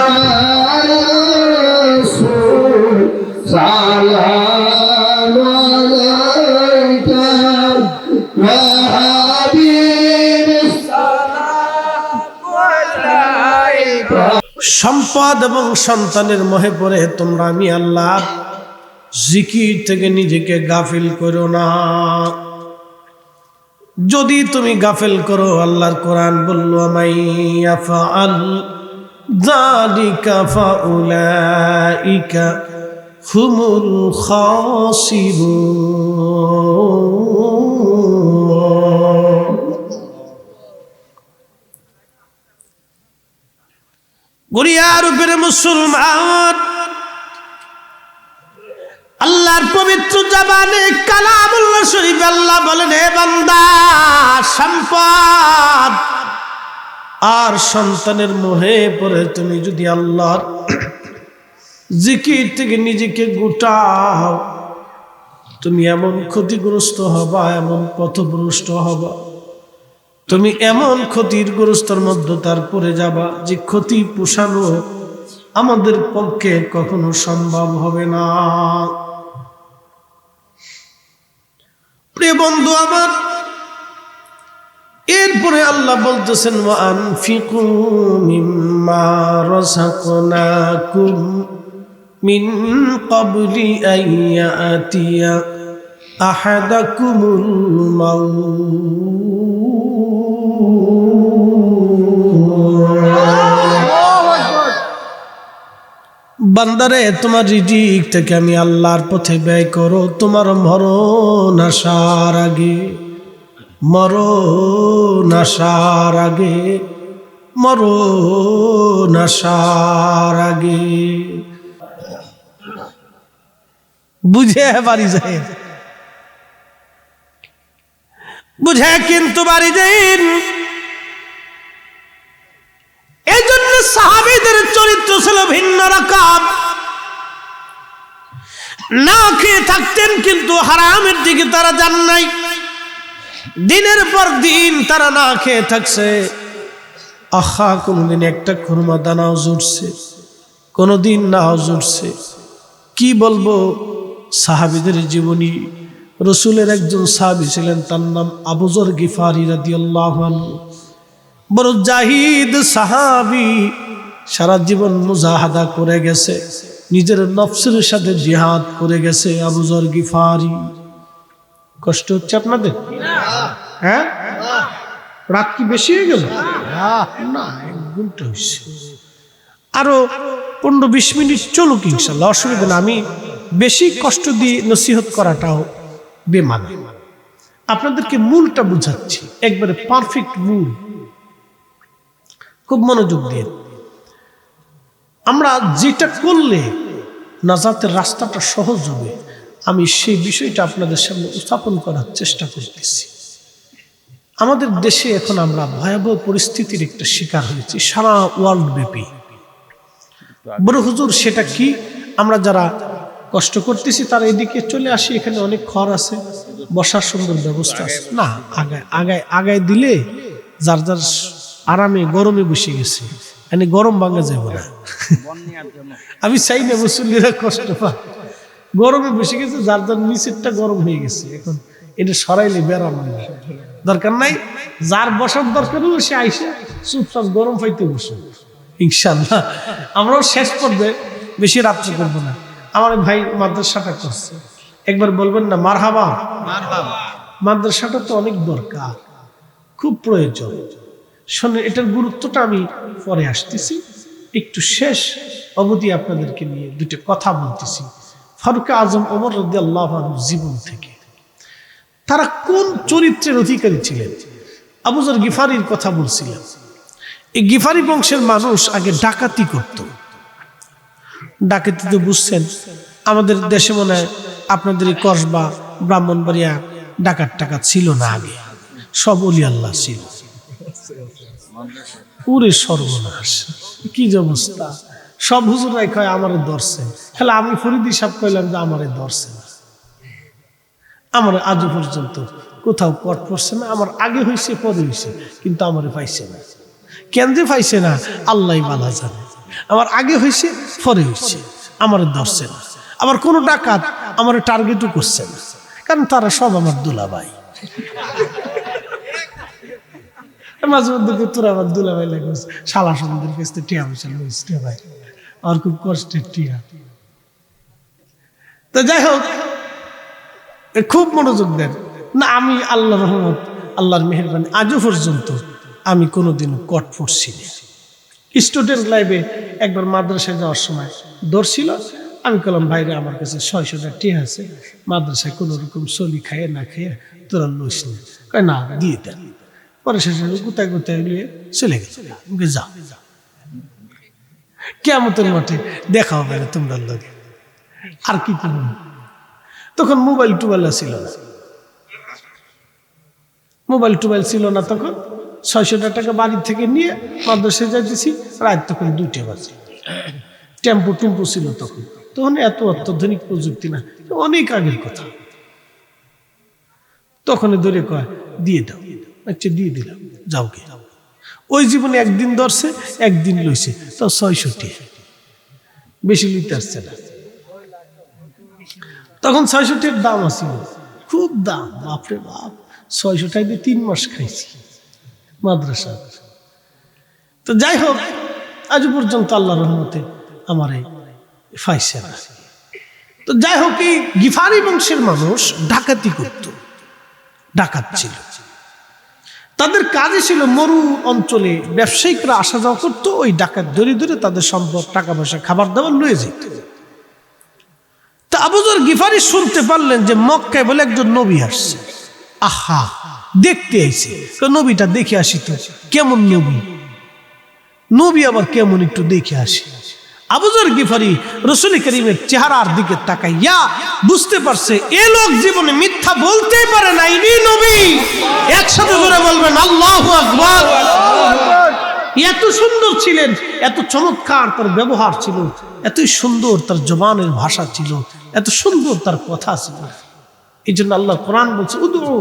রাসূল, সালাম আলাইকা ইয়া হাবিব, সালাম আলাইকা। সম্পদ এবং সন্তানের মোহে পড়ে তোমরা আমি আল্লাহ জিকির থেকে নিজেকে গাফিল করো না। যদি তুমি গাফিল করো, আল্লাহর কোরআন বলল, মাইয়া ফাআল যালিকা ফাউলাইকা হুমুল খাসিরুন। গরিয়ার উপরে মুসলমান, আল্লাহর পবিত্র জবানে কালামুল্লাহ শরীফ আল্লাহ বলেন, হে বান্দা, সম্পদ আর সন্তানের মোহে পড়ে তুমি যদি আল্লাহর জিকির থেকে নিজেকে গোটাও, তুমি এমন ক্ষতিগ্রস্ত হবা, এমন পথভ্রষ্ট হবা, তুমি এমন ক্ষতিগ্রস্তর মধ্যে তারপরে যাবা যে ক্ষতি পোষানো আমাদের পক্ষে কখনো সম্ভব হবে না। প্রিয় বন্ধু আমার, এরপরে আল্লাহ বলতেছেন, ওয়া আনফিকু মিম্মা রাযাকনাকুম মিন ক্বাবলি আন ইয়াতিয়া আহাদাকুমুল মাউত। বান্দারে, তোমার রিজিক থেকে আমি আল্লাহর পথে ব্যয় করো, তোমার মরণ আসার আগে, মরণ আসার আগে, মরণ আসার আগে। বুঝে বাড়ি যায়, বুঝে কিন্তু বাড়ি যাইন। এই জন্য সাহাবীদের চরিত্র ছিল ভিন্ন রকম। না খেয়ে থাকতেন, কিন্তু হারামের দিকে তারা যান নাই। দিনের পর দিন তারা না খেয়ে থাকছে। আহা, কোনদিন একটা খুরমা দানাও জুটছে, কোনদিন নাও জুটছে। কি বলবো সাহাবীদের জীবনী। রসুলের একজন সাহাবী ছিলেন, তার নাম আবু যর গিফারি রাদিয়াল্লাহু আনহু। বড় জাহিদ সাহাবী, সারা জীবন মুজাহাদা করে গেছে, নিজের নফসের সাথে জিহাদ করে গেছে আবু যর গিফারি। কষ্ট হচ্ছে আপনাদের? হ্যাঁ, রাত কি বেশি হয়ে গেল? না, 1 ঘন্টা হয়েছে। আরো 15-20 মিনিট চলুক ইনশাল্লাহ, অসুবিধা না। আমি বেশি কষ্ট দিয়ে নসিহত করাটাও বেমানা। আপনাদেরকে মূলটা বুঝাচ্ছি, একবারে পারফেক্ট মূল। খুব মনোযোগ দিয়ে আমরা যেটা করলে নাজাতের রাস্তাটা সহজ হবে, আমি সেই বিষয়টা আপনাদের সামনে উপস্থাপন করার চেষ্টা করতেছি। আমাদের দেশে এখন আমরা ভয়াবহ পরিস্থিতির একটা শিকার হয়েছি, সারা ওয়ার্ল্ড ব্যাপী। বড় হুজুর, সেটা কি? আমরা যারা কষ্ট করতেছি তারা এদিকে চলে আসি, এখানে অনেক খড় আছে, বসার সুন্দর ব্যবস্থা আছে না? আগায় দিলে যার যার আরামে গরমে বসে গেছে, মানে গরম ভাঙা যাবে না। আমি চাই না মুসল্লিরা কষ্ট পায়, গরমে বসে গেছে, যার যার নিচেরটা গরম হয়ে গেছে, এখন এটা সরাইলে বেড়াম দরকার নাই। যার বসার দরকার হলো সে আইসে চুপচাপ গরম পাইতে বসে, ইনশাল্লাহ। আমরাও শেষ পর্যায়ে বেশি রাত্রে করবো না। আমার ভাই মাদ্রাসাটা করছে, একবার বলবেন না মারহাবা? মাদ্রাসাটা তো অনেক দরকার, খুব প্রয়োজন। শোনেন, এটার গুরুত্বটা আমি পরে আসতেছি, একটু শেষ অবধি আপনাদেরকে নিয়ে দুটো কথা বলতেছি। ফারুক আজম ওমর রাদিয়াল্লাহু আনহু জীবন থেকে তারা কোন চরিত্রের অধিকারী ছিলেন? আবু যর গিফারির কথা বলছিলেন। এই গিফারি বংশের মানুষ আগে ডাকাতি করত। ডাকাতি তো বুঝছেন, আমাদের দেশে মনে হয় আপনাদের এই কসবা ব্রাহ্মণবাড়িয়া ডাকাত টাকাত ছিল না, আগে সব ওলি আল্লাহ ছিল। পুরে সর্বনাশ, কি যে অবস্থা! সব হুজুরাই কয় আমারে ধরছে, তাহলে আমি ফরিদি সাহেব কইলাম যে আমারে ধরছে না, আমার আজও পর্যন্ত কোথাও কট পড়ছে না। আমার আগে হয়েছে পরে হয়েছে, কিন্তু আমারে পাইছে না। কেন যে পাইছে না আল্লাহ বালা জানে। আমার আগে হয়েছে পরে হয়েছে, আমারে ধরছে না। আবার কোনো ডাকাত আমার টার্গেটও করছে না, কারণ তারা সব আমার দুলাভাই। মাঝে মধ্যে তোর আমার দুলাভাই লাগে, শালা সন্ধ্যের কাছে টিয়া পয়সা ভাই, আমার খুব কষ্টের টিয়া। তো যাই হোক, খুব মনোযোগ দেন না। আমি আল্লাহর রহমত, আল্লাহর মেহেরবানি, আজও পর্যন্ত আমি কোনোদিন কট পড়ছি না। স্টুডেন্ট লাইফে একবার মাদ্রাসায় যাওয়ার সময় ধরছিল, আমি বললাম ভাইরে আমার কাছে 600 টিয়া আছে, মাদ্রাসায় কোনো রকম চলি খাইয়ে না খাইয়ে তোরা লইস না, কয় না দিয়ে দেন। পরে শেষে কোথায় কোথায় নিয়ে চলে গেছে, যা কিয়ামতের মাঠে দেখা হবে না তোমরা লোকে। আর কি করব? তখন মোবাইল টোবাইল ছিল না, মোবাইল টোবাইল ছিল না তখন। 600 টাকা বাড়ির থেকে নিয়ে মাদ্রাসায় যাইতেছি, রাত তখন 2টা বাজে। টেম্পো টেম্পো ছিল তখন, তখন এত অত্যাধুনিক প্রযুক্তি না, অনেক আগের কথা। তখন ধরে কয় দিয়ে দাও, আচ্ছা দিয়ে দিলাম, যাও গে। ওই জীবনে একদিন ধরছে, একদিন লইছে, তো 600 টাকা, বেশি লইতে আসছে না। তখন 600 টাকার দাম আছিল, খুব দাম, বাপরে বাপ। 600 টাকা দিয়ে 3 মাস খাইছি মাদ্রাসা। তো যাই হোক, আজ পর্যন্ত আল্লাহর রহমতে আমার এই পাইছে না। তো যাই হোক, এই গিফারি বংশের মানুষ ডাকাতি করত, ডাকাত ছিল। তাদের কাজে ছিল মরু অঞ্চলে ব্যবসায়িকরা আসা যাওয়া করতো, ওই ডাকাত ধরে ধরে তাদের সম্পদ, টাকা পয়সা, খাবার দাবার লয়ে যেত। তা আবু যর গিফারি শুনতে পারলেন যে মক্কায় বলে একজন নবী আসছে। আহা, দেখতে আইছে, তো নবীটা দেখে আসি তো, কেমন নবী, নবী আবার কেমন, একটু দেখে আসি। আবু যর গিফারি রাসূল করিমের চেহারার দিকে তাকাইয়া বুঝতে পারছে এ লোক জীবনে মিথ্যা বলতেই পারে না, ইনি নবী। একসাথে জোরে বলবেন আল্লাহু আকবার। এত সুন্দর ছিলেন, এত চমৎকার তার ব্যবহার ছিল, এতই সুন্দর তার জবানের ভাষা ছিল, এত সুন্দর তার কথা ছিল। এই জন্য আল্লাহ কোরআন বলছে, উদউ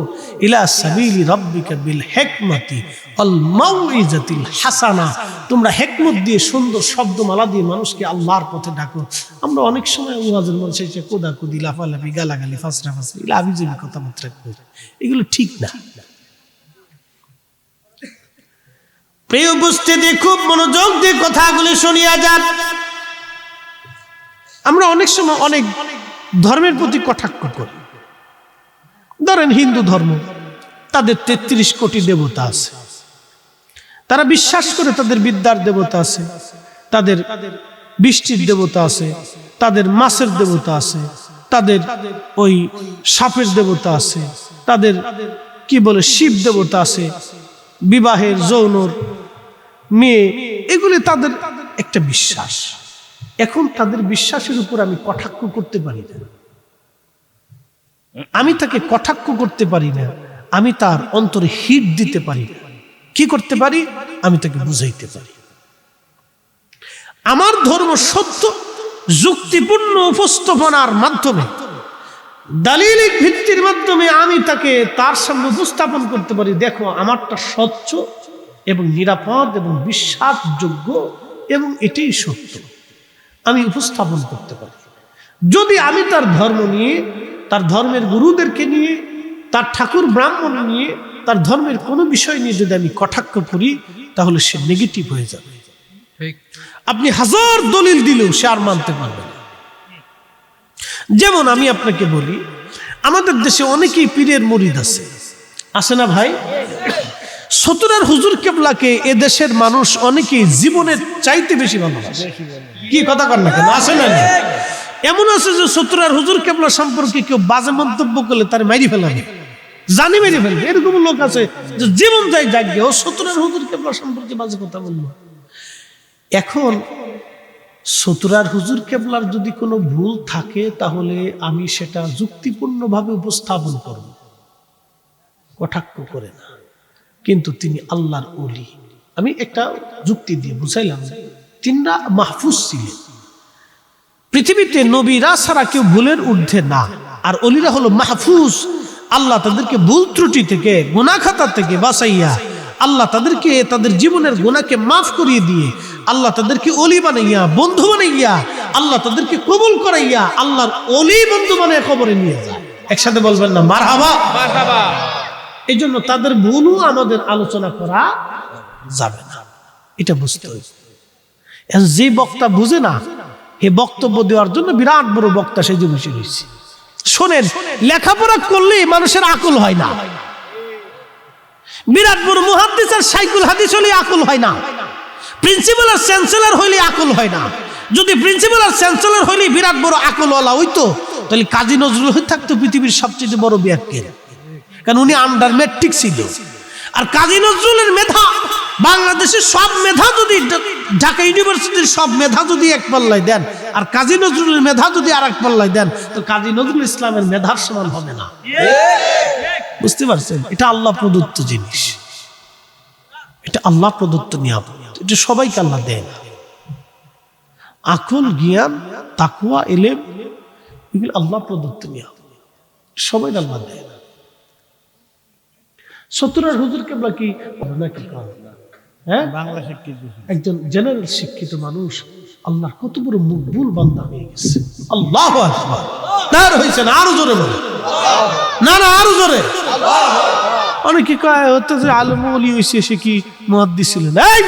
ইলা সাবিলি রাব্বিকা বিল হিকমাতি ওয়াল মাউইজাতিল হাসানা। তোমরা হিকমত দিয়ে, সুন্দর শব্দমালা দিয়ে মানুষকে আল্লাহর পথে ডাকো। আমরা অনেক সময় ওয়াজের মধ্যে এসে কোদাকুদি, লাফালাফি, গালাগালি, ফাসরাফাসরি, লাভিজবি কথাবার্তা করি, এগুলো ঠিক না। প্রিয় উপস্থিতি, খুব মনোযোগ দিয়ে কথাগুলি শুনিয়া যান। আমরা অনেক সময় অনেক ধর্মের প্রতি কটাক্ষ করি। ধরেন হিন্দু ধর্ম, তাদের 33 কোটি দেবতা আছে, তারা বিশ্বাস করে তাদের বিদ্যার দেবতা আছে, তাদের বৃষ্টির দেবতা আছে, তাদের মাছের দেবতা আছে, তাদের ওই সাপের দেবতা আছে, তাদের কি বলে শিব দেবতা আছে, বিবাহের, যৌনর, মেয়ে, এগুলি তাদের একটা বিশ্বাস। এখন তাদের বিশ্বাসের উপর আমি কটাক্ষ করতে পারি না, আমি তাকে কটাক্ষ করতে পারি না, আমি তার অন্তরে হিট দিতে পারি না। কি করতে পারি? আমি তাকে বুঝাইতে পারি। আমার ধর্ম সত্য যুক্তিপূর্ণ উপস্থাপনার মাধ্যমে দালিলিক ভিত্তির মাধ্যমে আমি তাকে তার সামনে উপস্থাপন করতে পারি, দেখো আমারটা স্বচ্ছ এবং নিরাপদ এবং বিশ্বাসযোগ্য এবং এটাই সত্য, আমি উপস্থাপন করতে পারি। যদি আমি তার ধর্ম নিয়ে, তার ধর্মের গুরুদেরকে নিয়ে, তার ঠাকুর ব্রাহ্মণ নিয়ে, তার ধর্মের কোনো বিষয় নিয়ে যদি আমি কটাক্ষ করি, তাহলে সে নেগেটিভ হয়ে যাবে। আপনি হাজার দলিল দিলেও সে আর মানতে পারবে না। যেমন আমি আপনাকে বলি, আমাদের দেশে অনেকেই পীরের মুরিদ আছে না ভাই? সতুরার হুজুর কেবলাকে এ দেশের মানুষ অনেকেই জীবনের চাইতে বেশি ভালোবাসে। কি কথা কর না কেন, আছে না? এমন আছে যে সতুরার হুজুর কেবলা সম্পর্কে কেউ বাজে মন্তব্য করলে তার মারি ফেলাবে, জানি মেরে ফেলবে। এরকম লোক আছে যে জীবন যায় জাগে ও সতুরার হুজুর কেবলা সম্পর্কে বাজে কথা বললো। এখন সতুরার হুজুর কেবলার যদি কোনো ভুল থাকে, তাহলে আমি সেটা যুক্তিপূর্ণভাবে উপস্থাপন করব, কটাক্ষ করে না। কিন্তু তিনি আল্লাহর ওলি, আমি একটা যুক্তি দিয়ে বুঝাইলাম। তিনরা মাহফুজ ছিলেন, পৃথিবীতে নবীরা ছাড়া কেউ ভুলের ঊর্ধ্বে না, আর অলিরা হলো মাহফুজ। আল্লাহ তাদেরকে ভুল ত্রুটি থেকে, গুনাহ খাতা থেকে বাঁচাইয়া, আল্লাহ তাদেরকে তাদের জীবনের গুনাহকে মাফ করিয়ে দিয়ে, আল্লাহ তাদেরকে অলি বানাইয়া, বন্ধু বানাইয়া, আল্লাহ তাদেরকে কবুল করাইয়া আল্লাহর অলি বন্ধু বানাইয়া কবরে নিয়ে যায়। একসাথে বলবেন না মারহাবা? মারহাবা। এই জন্য তাদের ভুলও আমাদের আলোচনা করা যাবে না, এটা বুঝতে হবে। যে বক্তা বুঝে না, এই বক্তব্য দেওয়ার জন্য বিরাট বড় বক্তা সেজে বসে রয়েছে। শোনেন, লেখাপড়া করলে মানুষের আকল হয় না। বিরাট বড় মুহাদ্দিস আর শাইখুল হাদিস হলে আকল হয় না। প্রিন্সিপাল আর চ্যান্সেলর হইলে আকল হয় না। যদি প্রিন্সিপাল আর চ্যান্সেলর হইলে বিরাট বড় আকলওয়ালা হইতো, তাহলে কাজী নজরুল হয়ে থাকতো পৃথিবীর সবচেয়ে বড় ব্যাখ্যা, কারণ উনি আন্ডার ম্যাট্রিক ছিল। আর কাজী নজরুলের মেধা, বাংলাদেশের সব মেধা যদি, ঢাকা ইউনিভার্সিটির সব মেধা যদি এক পাল্লায় দেন, আর কাজী নজরুলের মেধা যদি আর এক পাল্লায় দেন, তো কাজী নজরুল ইসলামের মেধার সমান হবে না। বুঝতে পারছেন? এটা আল্লাহ প্রদত্ত জিনিস, এটা আল্লাহ প্রদত্ত নিয়ামত, এটা সবাইকে আল্লাহ দেন। আকল, জ্ঞান, তাকওয়া, ইলম, এগুলো আল্লাহ প্রদত্ত নিয়ামত, সবাই আল্লাহ দেন। সতুরার হুজুর কেবলা কি নাকি? হ্যাঁ, বাংলা শিক্ষিত একজন জেনারেল শিক্ষিত মানুষ, আল্লাহ কত বড় মকবুল বান্দা হয়ে গেছে। আল্লাহু আকবার। তার হইছে না, আরো জোরে বলে না, না আরো জোরে। অনেকে কয় হতে যে আলেম ওলি হইছে, সে কি মুহাদ্দিস ছিলেন? এই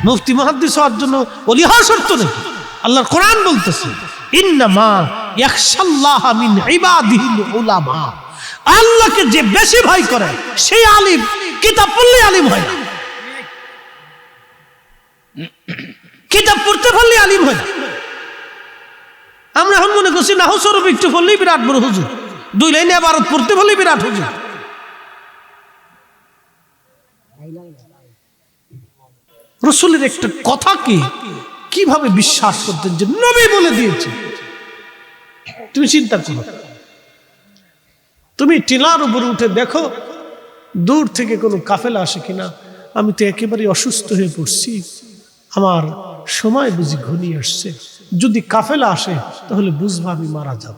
মুফতি মুহাদ্দিস হওয়ার জন্য ওলি হওয়া শর্ত নাকি? আল্লাহর কোরআন বলতেছে, ইন্নামা ইয়াখশাল্লাহা মিন ইবাদিহিল উলামা। আল্লাহকে যে বেশি ভয় করে সেই আলিম। কিতাব পড়লে আলিম হয় না, কিতাব পড়তে পারলে আলিম হয় না। আমরা এখন মনে করছি নাহু সরফ একটু পড়লেই বিরাট বড় হুজুর, দুই লাইনে ভারত পড়তে পারলেই বিরাট হুজুর। রাসূলের একটা কথাকে কিভাবে বিশ্বাস করতেন যে নবী বলে দিয়েছে। তুমি চিন্তা করো, তুমি টিলার উপরে উঠে দেখো দূর থেকে কোনো কাফেলা আসে কিনা। আমি তো একেবারে অসুস্থ হয়ে পড়ছি, আমার সময় বুঝি ঘনিয়ে আসছে। যদি কাফেলা আসে তাহলে বুঝবা আমি মারা যাব,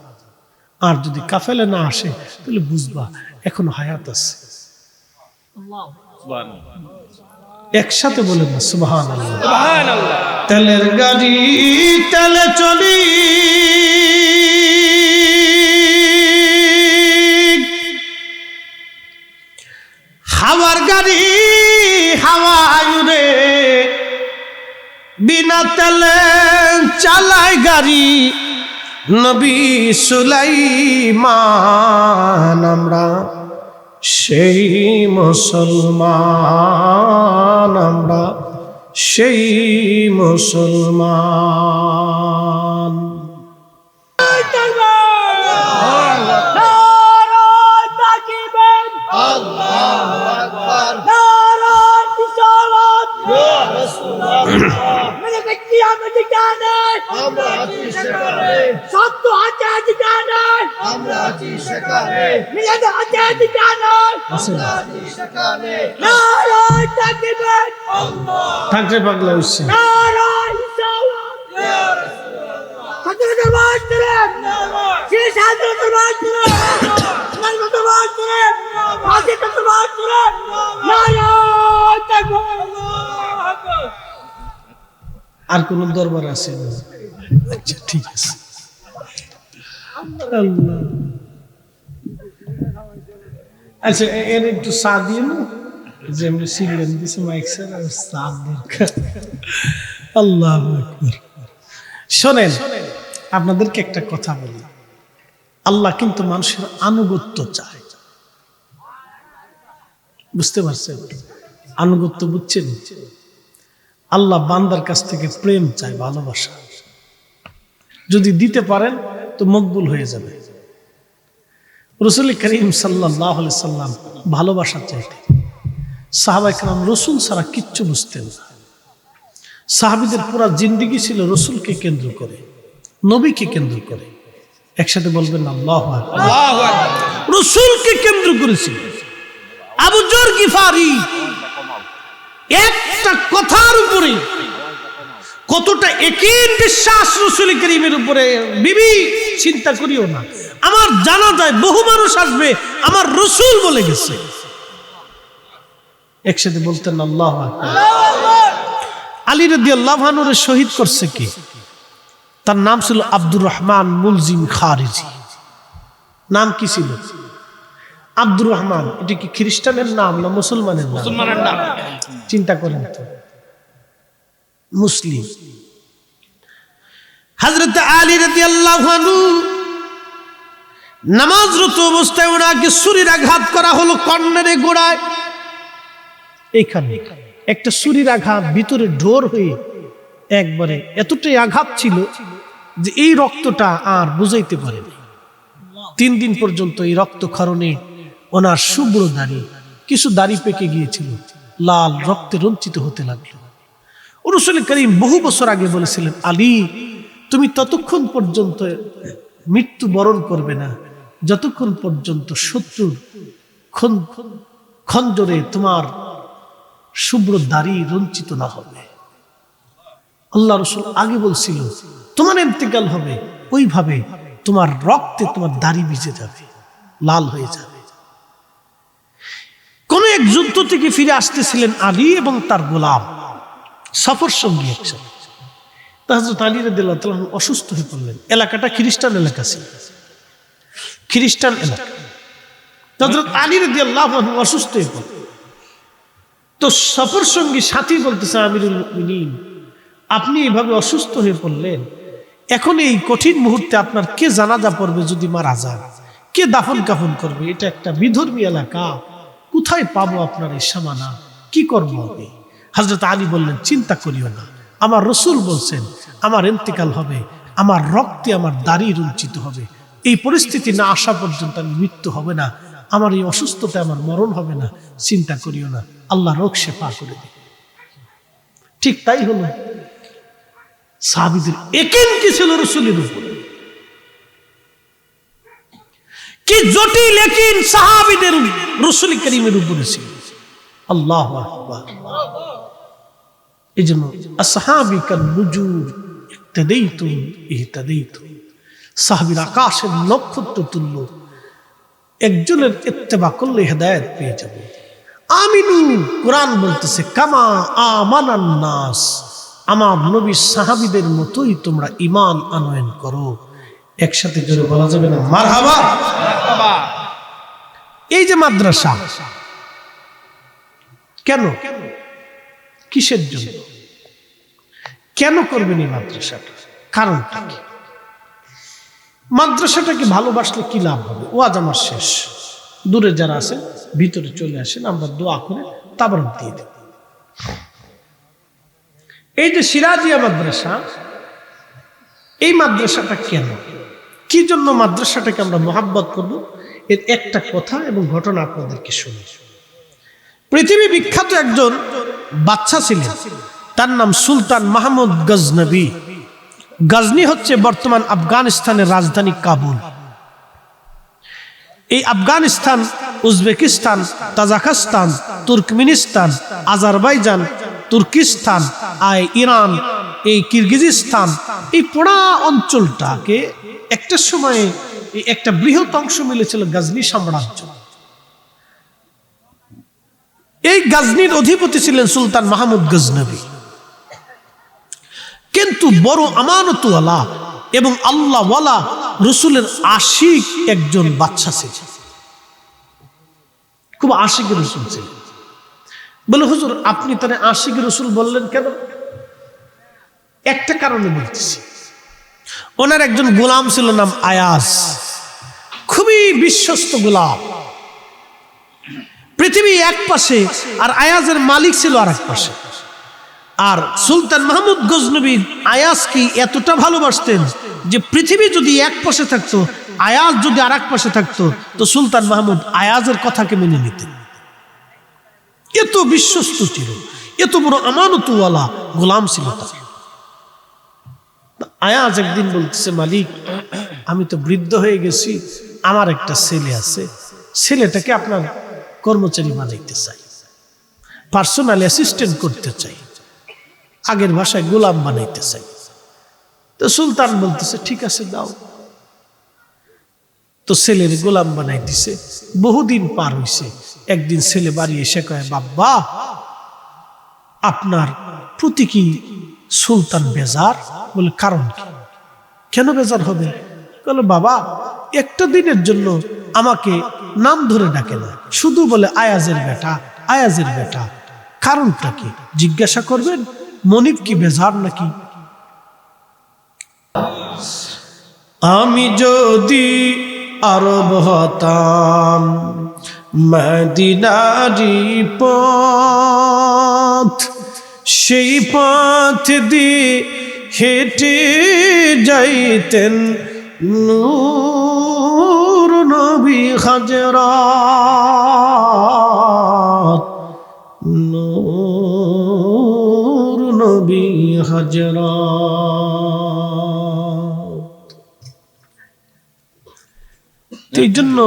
আর যদি কাফেলা না আসে তাহলে বুঝবা এখনো হায়াত আছে। একসাথে বলেন না সুবহানাল্লাহ। সুবহানাল্লাহ। তেলের গাড়ি তেলে চলি, হাওয়ার গাড়ি হাওয়ায় উড়ে, বিনা তেলে চালায় গাড়ি নবী সুলাইমান। আমরা সেই মুসলমান, আমরা সেই মুসলমান। থাকলে পাগলা হচ্ছে। আর কোন দরবার আছে না? আচ্ছা ঠিক আছে। আল্লাহ, আচ্ছা এর একটু চা দিয়ে না, যে আমরা সিগরেট দিছি মাইক স্যার আর চা দরকার। আল্লাহু আকবার। শোনেন, আপনাদেরকে একটা কথা বলি, আল্লাহ কিন্তু মানুষের আনুগত্য চায়। বুঝতে পারছেন? আনুগত্য বুঝছেন? আল্লাহ বান্দার কাছ থেকে প্রেম চায়, ভালোবাসা। যদি দিতে পারেন তো মকবুল হয়ে যাবে। রাসূল করিম সাল্লাল্লাহু আলাইহি সাল্লাম ভালোবাসা চাইতেন। সাহাবায়ে কেরাম রাসূল ছাড়া কিচ্ছু বুঝতেন না। সাহাবীদের পুরা জিন্দেগি ছিল রাসূলকে কেন্দ্র করে, নবীকে কেন্দ্র করে। একসাথে বলবেন আল্লাহু আকবার। আল্লাহু আকবার। রাসূলকে কেন্দ্র করেছিল। আবু যর গিফারি একটা কথার উপরে কতটা একই বিশ্বাস রাসূল করিমের উপরে। বিবি চিন্তা করিও না, আমার জানা যায় বহু মানুষ আসবে, আমার রাসূল বলে গেছে। একসাথে বলতেন আল্লাহু আকবার। আলী রাদিয়াল্লাহু আনহু শহীদ করছে কি? তার নাম ছিল আব্দুর রহমান মুলজিম খারিজি। নাম কি ছিল? আব্দুর রহমান। এটা কি খ্রিস্টানের নাম না মুসলমানের নাম? মুসলমানের নাম। চিন্তা করেন তো, মুসলিম। হযরত আলী রাদিয়াল্লাহু আনহু নামাজরত অবস্থায় ওনাকে ছুরির আঘাত করা হলো কর্ণের গোড়ায়। এইখানে একটা ছুরির আঘাত ভিতরে ঢোর হয়ে একবারে এতটাই আঘাত ছিল যে এই রক্তটা আর বুঝাইতে পারেনি। 3 দিন পর্যন্ত এই রক্তক্ষরণে ওনার শুভ্র দাড়ি, কিছু দাড়ি পেকে গিয়েছিল, লাল রক্তে রঞ্জিত হতে লাগলো। রাসূল করিম বহু বছর আগে বলেছিলেন, আলী তুমি ততক্ষণ পর্যন্ত মৃত্যু বরণ করবে না যতক্ষণ পর্যন্ত শত্রুর খঞ্জরে তোমার শুভ্র দাড়ি রঞ্জিত না হবে। আল্লাহ রাসূল আগে বলছিল তোমার ইন্তেকাল হবে, ওইভাবে তোমার রক্তে তোমার দাড়ি ভিজে যাবে, লাল হয়ে যাবে। কোন এক যুদ্ধ থেকে ফিরে আসতেছিলেন আলী এবং তার গোলাম, সফর সঙ্গী একসাথে। হযরত আলী রাদিয়াল্লাহু তাআলা অসুস্থ হয়ে পড়লেন। এলাকাটা খ্রিস্টান এলাকা ছিল, খ্রিস্টান এলাকা। হযরত আলী রাদিয়াল্লাহু আনহু অসুস্থ হয়ে পড়লেন। তো সফর সঙ্গী সাথী বলতেছে, আমিরুল মুমিনিন আপনি এইভাবে অসুস্থ হয়ে পড়লেন, এখন এই কঠিন মুহূর্তে আপনার কে জানাজা পড়বে যদি মারা যান? কে দাফন কাফন করবে? এটা একটা বিধর্মী এলাকা, কোথায় পাবো আপনার এই সামানা? কি করবো আমি? হযরত আলী বললেন, চিন্তা করিও না, আমার রাসূল বলছেন আমার ইন্তেকাল হবে, আমার রক্তে আমার দাড়ি রঞ্জিত হবে। এই পরিস্থিতি না আসা পর্যন্ত আমি মৃত্যু হবে না, আমার এই অসুস্থতা আমার মরণ হবে না, চিন্তা করিও না, আল্লাহ রোগ শেফা করে দিবে। ঠিক তাই হলো। সাহাবীদের একিন কি ছিল রাসূলের উপরে, কি জটিল একিন সাহাবীদের রাসূল করিমের উপরে ছিল। আল্লাহু আকবার। এজন্য আসহাবী কান নুজুম ইহতাদাইতুম ইহতাদাইতুম, সাহাবীরা আকাশের নক্ষত্র তুল্য, একজনের ইত্তেবা করলে হেদায়েত পেয়ে যাবে। আমিনু, কোরআন বলতেছে কামা আমানান নাস, আমার নবী সাহাবীদের মতোই তোমরা ঈমান আনয়ন করো। একসাথে জোরে বলা যাবে না মারহাবা? মারহাবা। এই যে মাদ্রাসা কেন, কিসের জন্য, কেন করবেন এই মাদ্রাসাটা? কারণটা কি? মাদ্রাসাটাকে ভালোবাসলে কি লাভ হবে? ওয়াজ আমার শেষ, দূরে যারা আছেন ভিতরে চলে আসেন, আমরা দোয়া করে তাবারক দিয়ে দেব। এই যে সিরাজিয়া মাদ্রাসা, এই মাদ্রাসাটা কেন, কি জন্য মাদ্রাসাটাকে আমরা মহাব্বত করব, এর একটা কথা এবং ঘটনা আপনাদেরকে শুনি। পৃথিবী বিখ্যাত একজন বাদশা ছিলেন, তার নাম সুলতান মাহমুদ গজনবী। গজনি হচ্ছে বর্তমান আফগানিস্তানের রাজধানী কাবুল। এই Afghanistan, Uzbekistan, Tajikistan, Turkmenistan, Azerbaijan, Turkestan, Iran, এই কিরগিজস্তান, এই পুরা অঞ্চলটাকে একটা সময়ে একটা বৃহৎ অংশ মিলেছিল গজনি সাম্রাজ্য। এই গজনির অধিপতি ছিলেন সুলতান মাহমুদ গজনবী, কিন্তু বড় আমানতওয়ালা এবং আল্লাহওয়ালা রসুলের আশিক একজন বাচ্চা ছিল, খুব আশিক রসুল ছিলেন। বলে হুজুর আপনি তাহলে আশিক রসুল বললেন কেন? একটা কারণে বলতেছি। ওনার একজন গোলাম ছিল নাম আয়াজ, খুবই বিশ্বস্ত গোলাম। পৃথিবী এক পাশে আর আয়াজের মালিক ছিল আর এক পাশে। আর সুলতান মাহমুদ গজনবী আয়াজকে এতটা ভালোবাসতেন যে পৃথিবী যদি এক পাশে থাকতো, আয়াজ যদি আর এক পাশে থাকতো, তো সুলতান মাহমুদ আয়াজের কথাকে মেনে নিতেন। এত বিশ্বস্ত ছিল, এত বড় আমানতওয়ালা গোলাম ছিল তার। আয়াজ একদিন বলতেছে, মালিক আমি তো বৃদ্ধ হয়ে গেছি, আমার একটা ছেলে আছে, ছেলেটাকে আপনার কর্মচারী বানাইতে চাই, পার্সোনাল অ্যাসিস্ট্যান্ট করতে চাই, আগের ভাষায় গোলাম বানাইতে চাই। তো সুলতান বলতেছে ঠিক আছে দাও। তো ছেলের গোলাম বানাইতেছে। বহুদিন পার হইছে। একদিন ছেলে বাড়ি এসে কয়, বাবা আপনার প্রতি কি সুলতান বেজার? বলে কারণ কি? কেন বেজার হবে? বলে বাবা একটা দিনের জন্য আমাকে নাম ধরে ডাকে না, শুধু বলে আয়াজের বেটা, আয়াজের বেটা। কারণটা কি জিজ্ঞাসা করবেন? মনিব কি বেজার নাকি? আমি যদি আরব হতাম, মদিনারি পথ, সেই পথ দিয়ে হেঁটে যাইতেন নূর নবী হযরত, নূর নবী হযরত। এই জন্য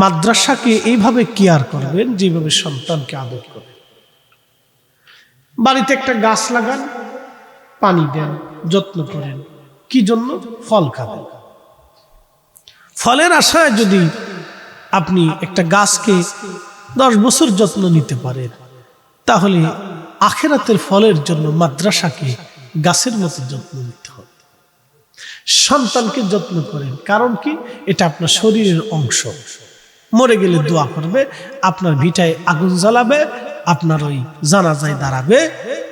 মাদ্রাসাকে এইভাবে কেয়ার করবেন যেভাবে সন্তানকে আদর করবেন। বাড়িতে একটা গাছ লাগান, পানি দেন, যত্ন করেন। কি জন্য? ফল খাবেন। ফলের আশায় যদি আপনি একটা গাছকে 10 বছর যত্ন নিতে পারেন, তাহলে আখিরাতের ফলের জন্য মাদ্রাসাকে গাছের মতো যত্ন নিতে হবে। সন্তানকে যত্ন করেন, কারণ কি? এটা আপনার শরীরের অংশ। মরে গেলে দোয়া করবে, আপনার ভিটায় আগুন জ্বালাবে, আপনার ওই জানাজায় দাঁড়াবে,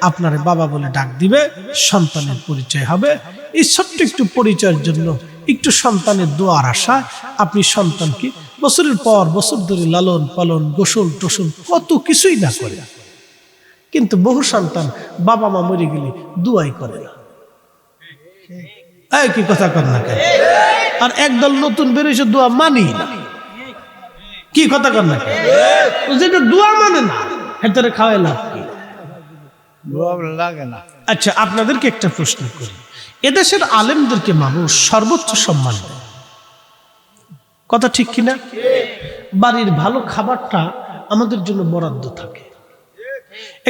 আপনার বাবা বলে ডাক দিবে, সন্তানের পরিচয় হবে। এই ছোট্ট একটু পরিচয়ের জন্য, একটু সন্তানের দোয়ার আশা আপনি সন্তানকে বছরের পর বছর ধরে লালন পালন, গোসল টোসল কত কিছুই না করে। কিন্তু বহু সন্তান বাবা মা মরে গেলে দোয়াই করে না। এই কি কথা কর না কেন? আর একদল নতুন বেরোইছে দোয়া মানি না। কি কথা কর না কেন? যেটা দোয়া মানে না, হেতারে খাওয়াই লাভ কি? লাগে না। আচ্ছা আপনাদেরকে একটা প্রশ্ন করি, এদেশের আলেমদেরকে মানুষ সর্বোচ্চ সম্মান দেয়, কথা ঠিক কিনা? বাড়ির ভালো খাবারটা আমাদের জন্য বরাদ্দ থাকে।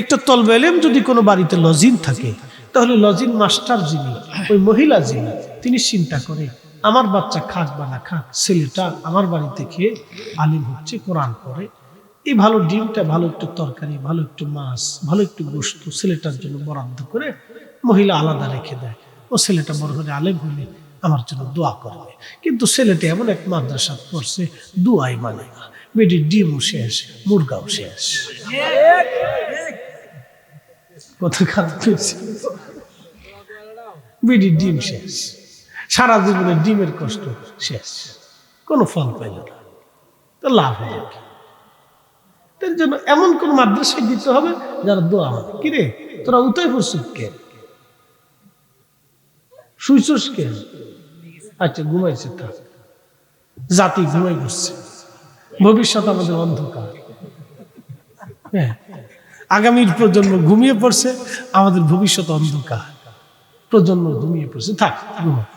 একটা তলবে ইলম যদি কোনো বাড়িতে লজিং থাকে, তাহলে লজিং মাস্টার যিনি, ওই মহিলা যিনি, তিনি চিন্তা করে আমার বাচ্চা খাক বা না খাক, ছেলেটা আমার বাড়িতে খেয়ে আলিম হচ্ছে, কোরআন পড়ে, এই ভালো ডিমটা, ভালো একটু তরকারি, ভালো একটু মাছ, ভালো একটু গোশত ছেলেটার জন্য বরাদ্দ করে মহিলা আলাদা রেখে দেয়। ও ছেলেটা বড় হলে আলেম হলে আমার জন্য দোয়া করবে। কিন্তু ছেলেটা এমন এক মাদ্রাসা পড়ছে, দোয়াই মানে না। বেডির ডিমও শেষ, মুরগাও শেষ। কত খারাপ হয়েছে, বেডির ডিম শেষ, সারা জীবনে ডিমের কষ্ট শেষ, কোনো ফল পাইল না, তো লাভ হলো কি? তার জন্য এমন কোন মাদ্রাসায় দিতে হবে যারা দোয়া মানে। কিরে তোরা উতাই পড়ছিস কেন? শুইছস কেন? আচ্ছা ঘুমাইছে, থাক, জাতি ঘুমাই পড়ছে, ভবিষ্যৎ আমাদের অন্ধকার। হ্যাঁ, আগামীর প্রজন্ম ঘুমিয়ে পড়ছে, আমাদের ভবিষ্যৎ অন্ধকার। প্রজন্ম ঘুমিয়ে পড়ছে, থাক ঘুমাক,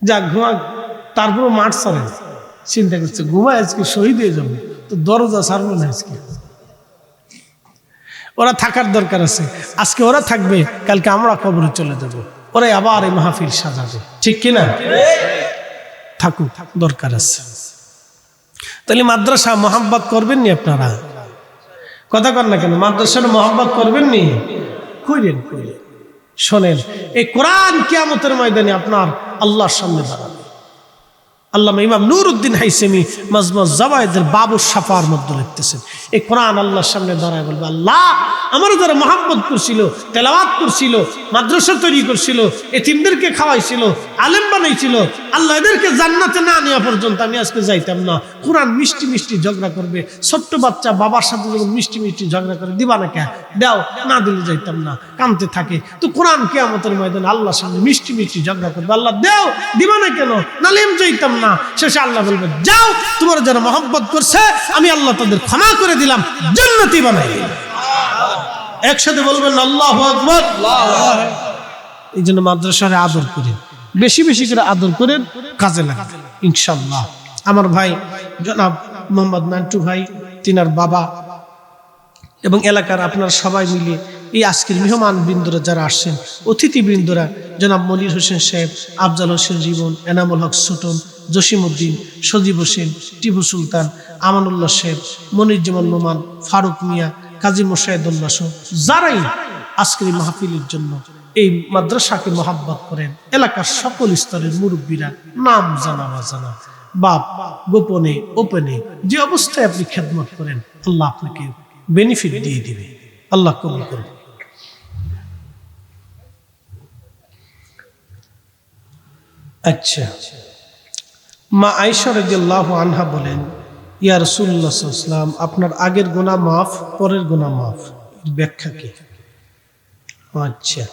যাক ঘুমাক। তারপরও মাঠ ছাড়ে, চিন্তা করছে ঘুমায় আজকে শহীদ হয়ে যাবে, তো দরজা ছাড়বো না আজকে। ওরা থাকার দরকার আছে, আজকে ওরা থাকবে, কালকে আমরা কবরে চলে যাব, ওরাই আবার এই মাহফিল সাজাবে, ঠিক কিনা? থাকুক, দরকার আছে। তাহলে মাদ্রাসা মোহাব্বত করবেন নি আপনারা? কথা কর না কেন? মাদ্রাসার মোহাব্বত করবেন নি? কইরেন। শোনেন, এই কোরআন কিয়ামতের ময়দানে আপনার আল্লাহর সামনে দাঁড়াবে। আল্লামা ইমাম নুরউদ্দিন হাইসেমি মাজমুজ জাওয়ায়েদের বাবুস শাফার মধ্যে লিখতেছেন, এই কোরআন আল্লাহর সামনে দাঁড়ায় বলবে, আল্লাহ আমার যারা মহব্বত করছিল, তেলাওয়াত করছিল, মাদ্রাসা তৈরি করছিল, এতিমদেরকে খাওয়াইছিল, আলেম বানাইছিল, আল্লাহ এদেরকে জান্নাতে না নেওয়া পর্যন্ত আমি আজকে যাইতাম না। কোরআন মিষ্টি মিষ্টি ঝগড়া করবে, ছোট্ট বাচ্চা বাবার সাথে যখন মিষ্টি মিষ্টি ঝগড়া করে, দিবা না কে, দাও না দিলে যাইতাম না, কাঁদতে থাকে। তো কোরআন কিয়ামতের ময়দানে আল্লাহর সামনে মিষ্টি মিষ্টি ঝগড়া করবে, আল্লাহ দাও, দিবা না কেন, নালে আমি যাইতাম না। শেষে আল্লাহ বলবে, যাও, তোমার যারা মহব্বত করছে আমি আল্লাহ তাদের ক্ষমা করে দিলাম, জান্নাতি বানাই দিলাম। একসাথে বলবেন আল্লাহু আকবার। এই জন্য মাদ্রাসারে আদর করেন, বেশি বেশি করে আদর করেন, কাজে লাগান ইনশাআল্লাহ। আমার ভাই জনাব মোহাম্মদ নান্টু ভাই, তিনার বাবা এবং এলাকার আপনারা সবাই মিলে এই আজকের মেহমান বৃন্দরা যারা আসছেন, অতিথি বৃন্দরা, জনাব মনির হোসেন সাহেব, আফজাল হোসেন জীবন, এনামুল হক ছোটন, জসিমউদ্দিন, সজীব হোসেন, টিপু সুলতান, আমানুল্লাহ সাহেব, মনিরুজ্জামান নোমান, ফারুক মিয়া, কাজী মোশাহেদুল্লাহ সহ যারাই আজকের এই মাহফিলের জন্য এই মাদ্রাসাকে মহাব্বত করেন, এলাকার সকল স্তরের মুরব্বীরা, নাম জানা অজানা, বাপ গোপনে ওপেনে যে অবস্থায় আপনি খেদমত করেন, আল্লাহ আপনাকে বেনিফিট দিয়ে দিবে। আল্লাহ কবুল করুন। আচ্ছা, মা আয়েশা রাদিয়াল্লাহু আনহা বলেন, ইয়া রাসূলুল্লাহ সাল্লাল্লাহু আলাইহি ওয়াসাল্লাম, আপনার আগের গুনাহ মাফ, পরের গুনাহ মাফ, এর ব্যাখ্যা কি? আচ্ছা,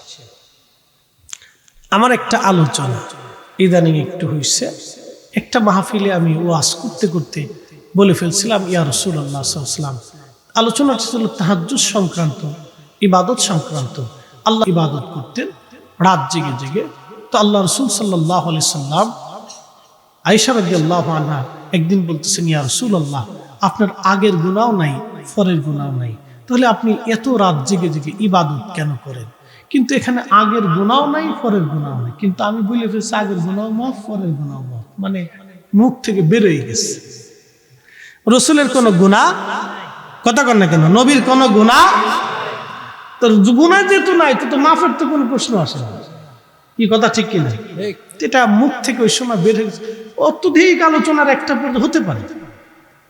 আমার একটা আলোচনা ইদানিং একটু হয়েছে, একটা মাহফিলে আমি ওয়াজ করতে করতে বলে ফেলছিলাম, ইয়া রাসূলুল্লাহ সাল্লাল্লাহু আলাইহি ওয়াসাল্লাম, আলোচনাটা ছিল তাহাজ্জুদ সংক্রান্ত, ইবাদত সংক্রান্ত। আল্লাহ ইবাদত করতেন রাত জেগে জেগে। তো আল্লাহ রাসূল সাল্লাল্লাহু আলাইহি সাল্লাম আয়েশা রাদিয়াল্লাহু আনহা একদিন বলতেছেন, ইয়া রাসূলুল্লাহ, আপনার আগের গুনাহও নাই, পরের গুনাহও নাই, তাহলে আপনি এত রাত জেগে জেগে ইবাদত কেন করেন? কিন্তু এখানে আগের গুনাহও নাই, পরের গুনাহও নাই, কিন্তু আমি বলে ফেলছি আগের গুনাহ মাফ, পরের গুনাহ মাফ, মানে মুখ থেকে বের হয়ে গেছে। রাসূলের কোনো গুনাহ, কথা কন না কেন, নবীর কোনো গুনাহ, তো গুনাহ যেহেতু নাই, তো মাফের তো কোনো প্রশ্ন আসে না। কি কথা ঠিক কিনা? এটা মুখ থেকে ওই সময় বের হয়ে গেছে। অত্যধিক আলোচনার একটা হতে পারে।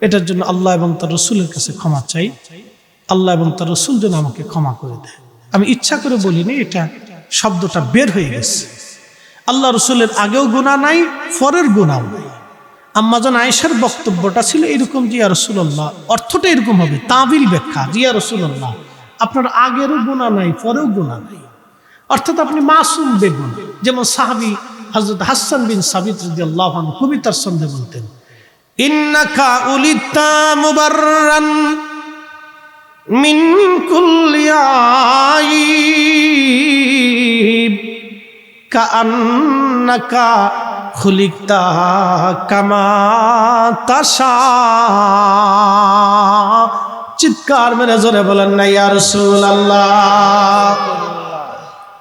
এটার জন্য আল্লাহ এবং তার রাসূলের কাছে ক্ষমা চাই। আল্লাহ এবং তার রাসূল যেন আমাকে ক্ষমা করে দেয়। আমি ইচ্ছা করে বলিনি, এটা শব্দটা বের হয়ে গেছে। আল্লাহ রাসূলের আগেও গুনাহ নাই, পরের গুনাহও নাই। আম্মাজান আয়েশার বক্তব্যটা ছিল এরকম, যে ইয়া রাসূলুল্লাহ, অর্থটা এরকম হবে, তাবিল ব্যাখ্যা, যে ইয়া রাসূলুল্লাহ, আপনার আগেরও গুনাহ নাই, পরেও গুনাহ নাই, অর্থাৎ আপনি মাসুম বেগুন। যেমন সাহাবী হযরত হাসান বিন সাবিত রাদিয়াল্লাহু আনহু কবিতার ছন্দে বলতেন, ইন্নাকা উলিতা মুবাররান মিন কুল্লি আইব কাআন্নাকা খুলিকতা কামা তাশা। চিৎকার মেরে জোরে বলেন না ইয়া রাসূলুল্লাহ।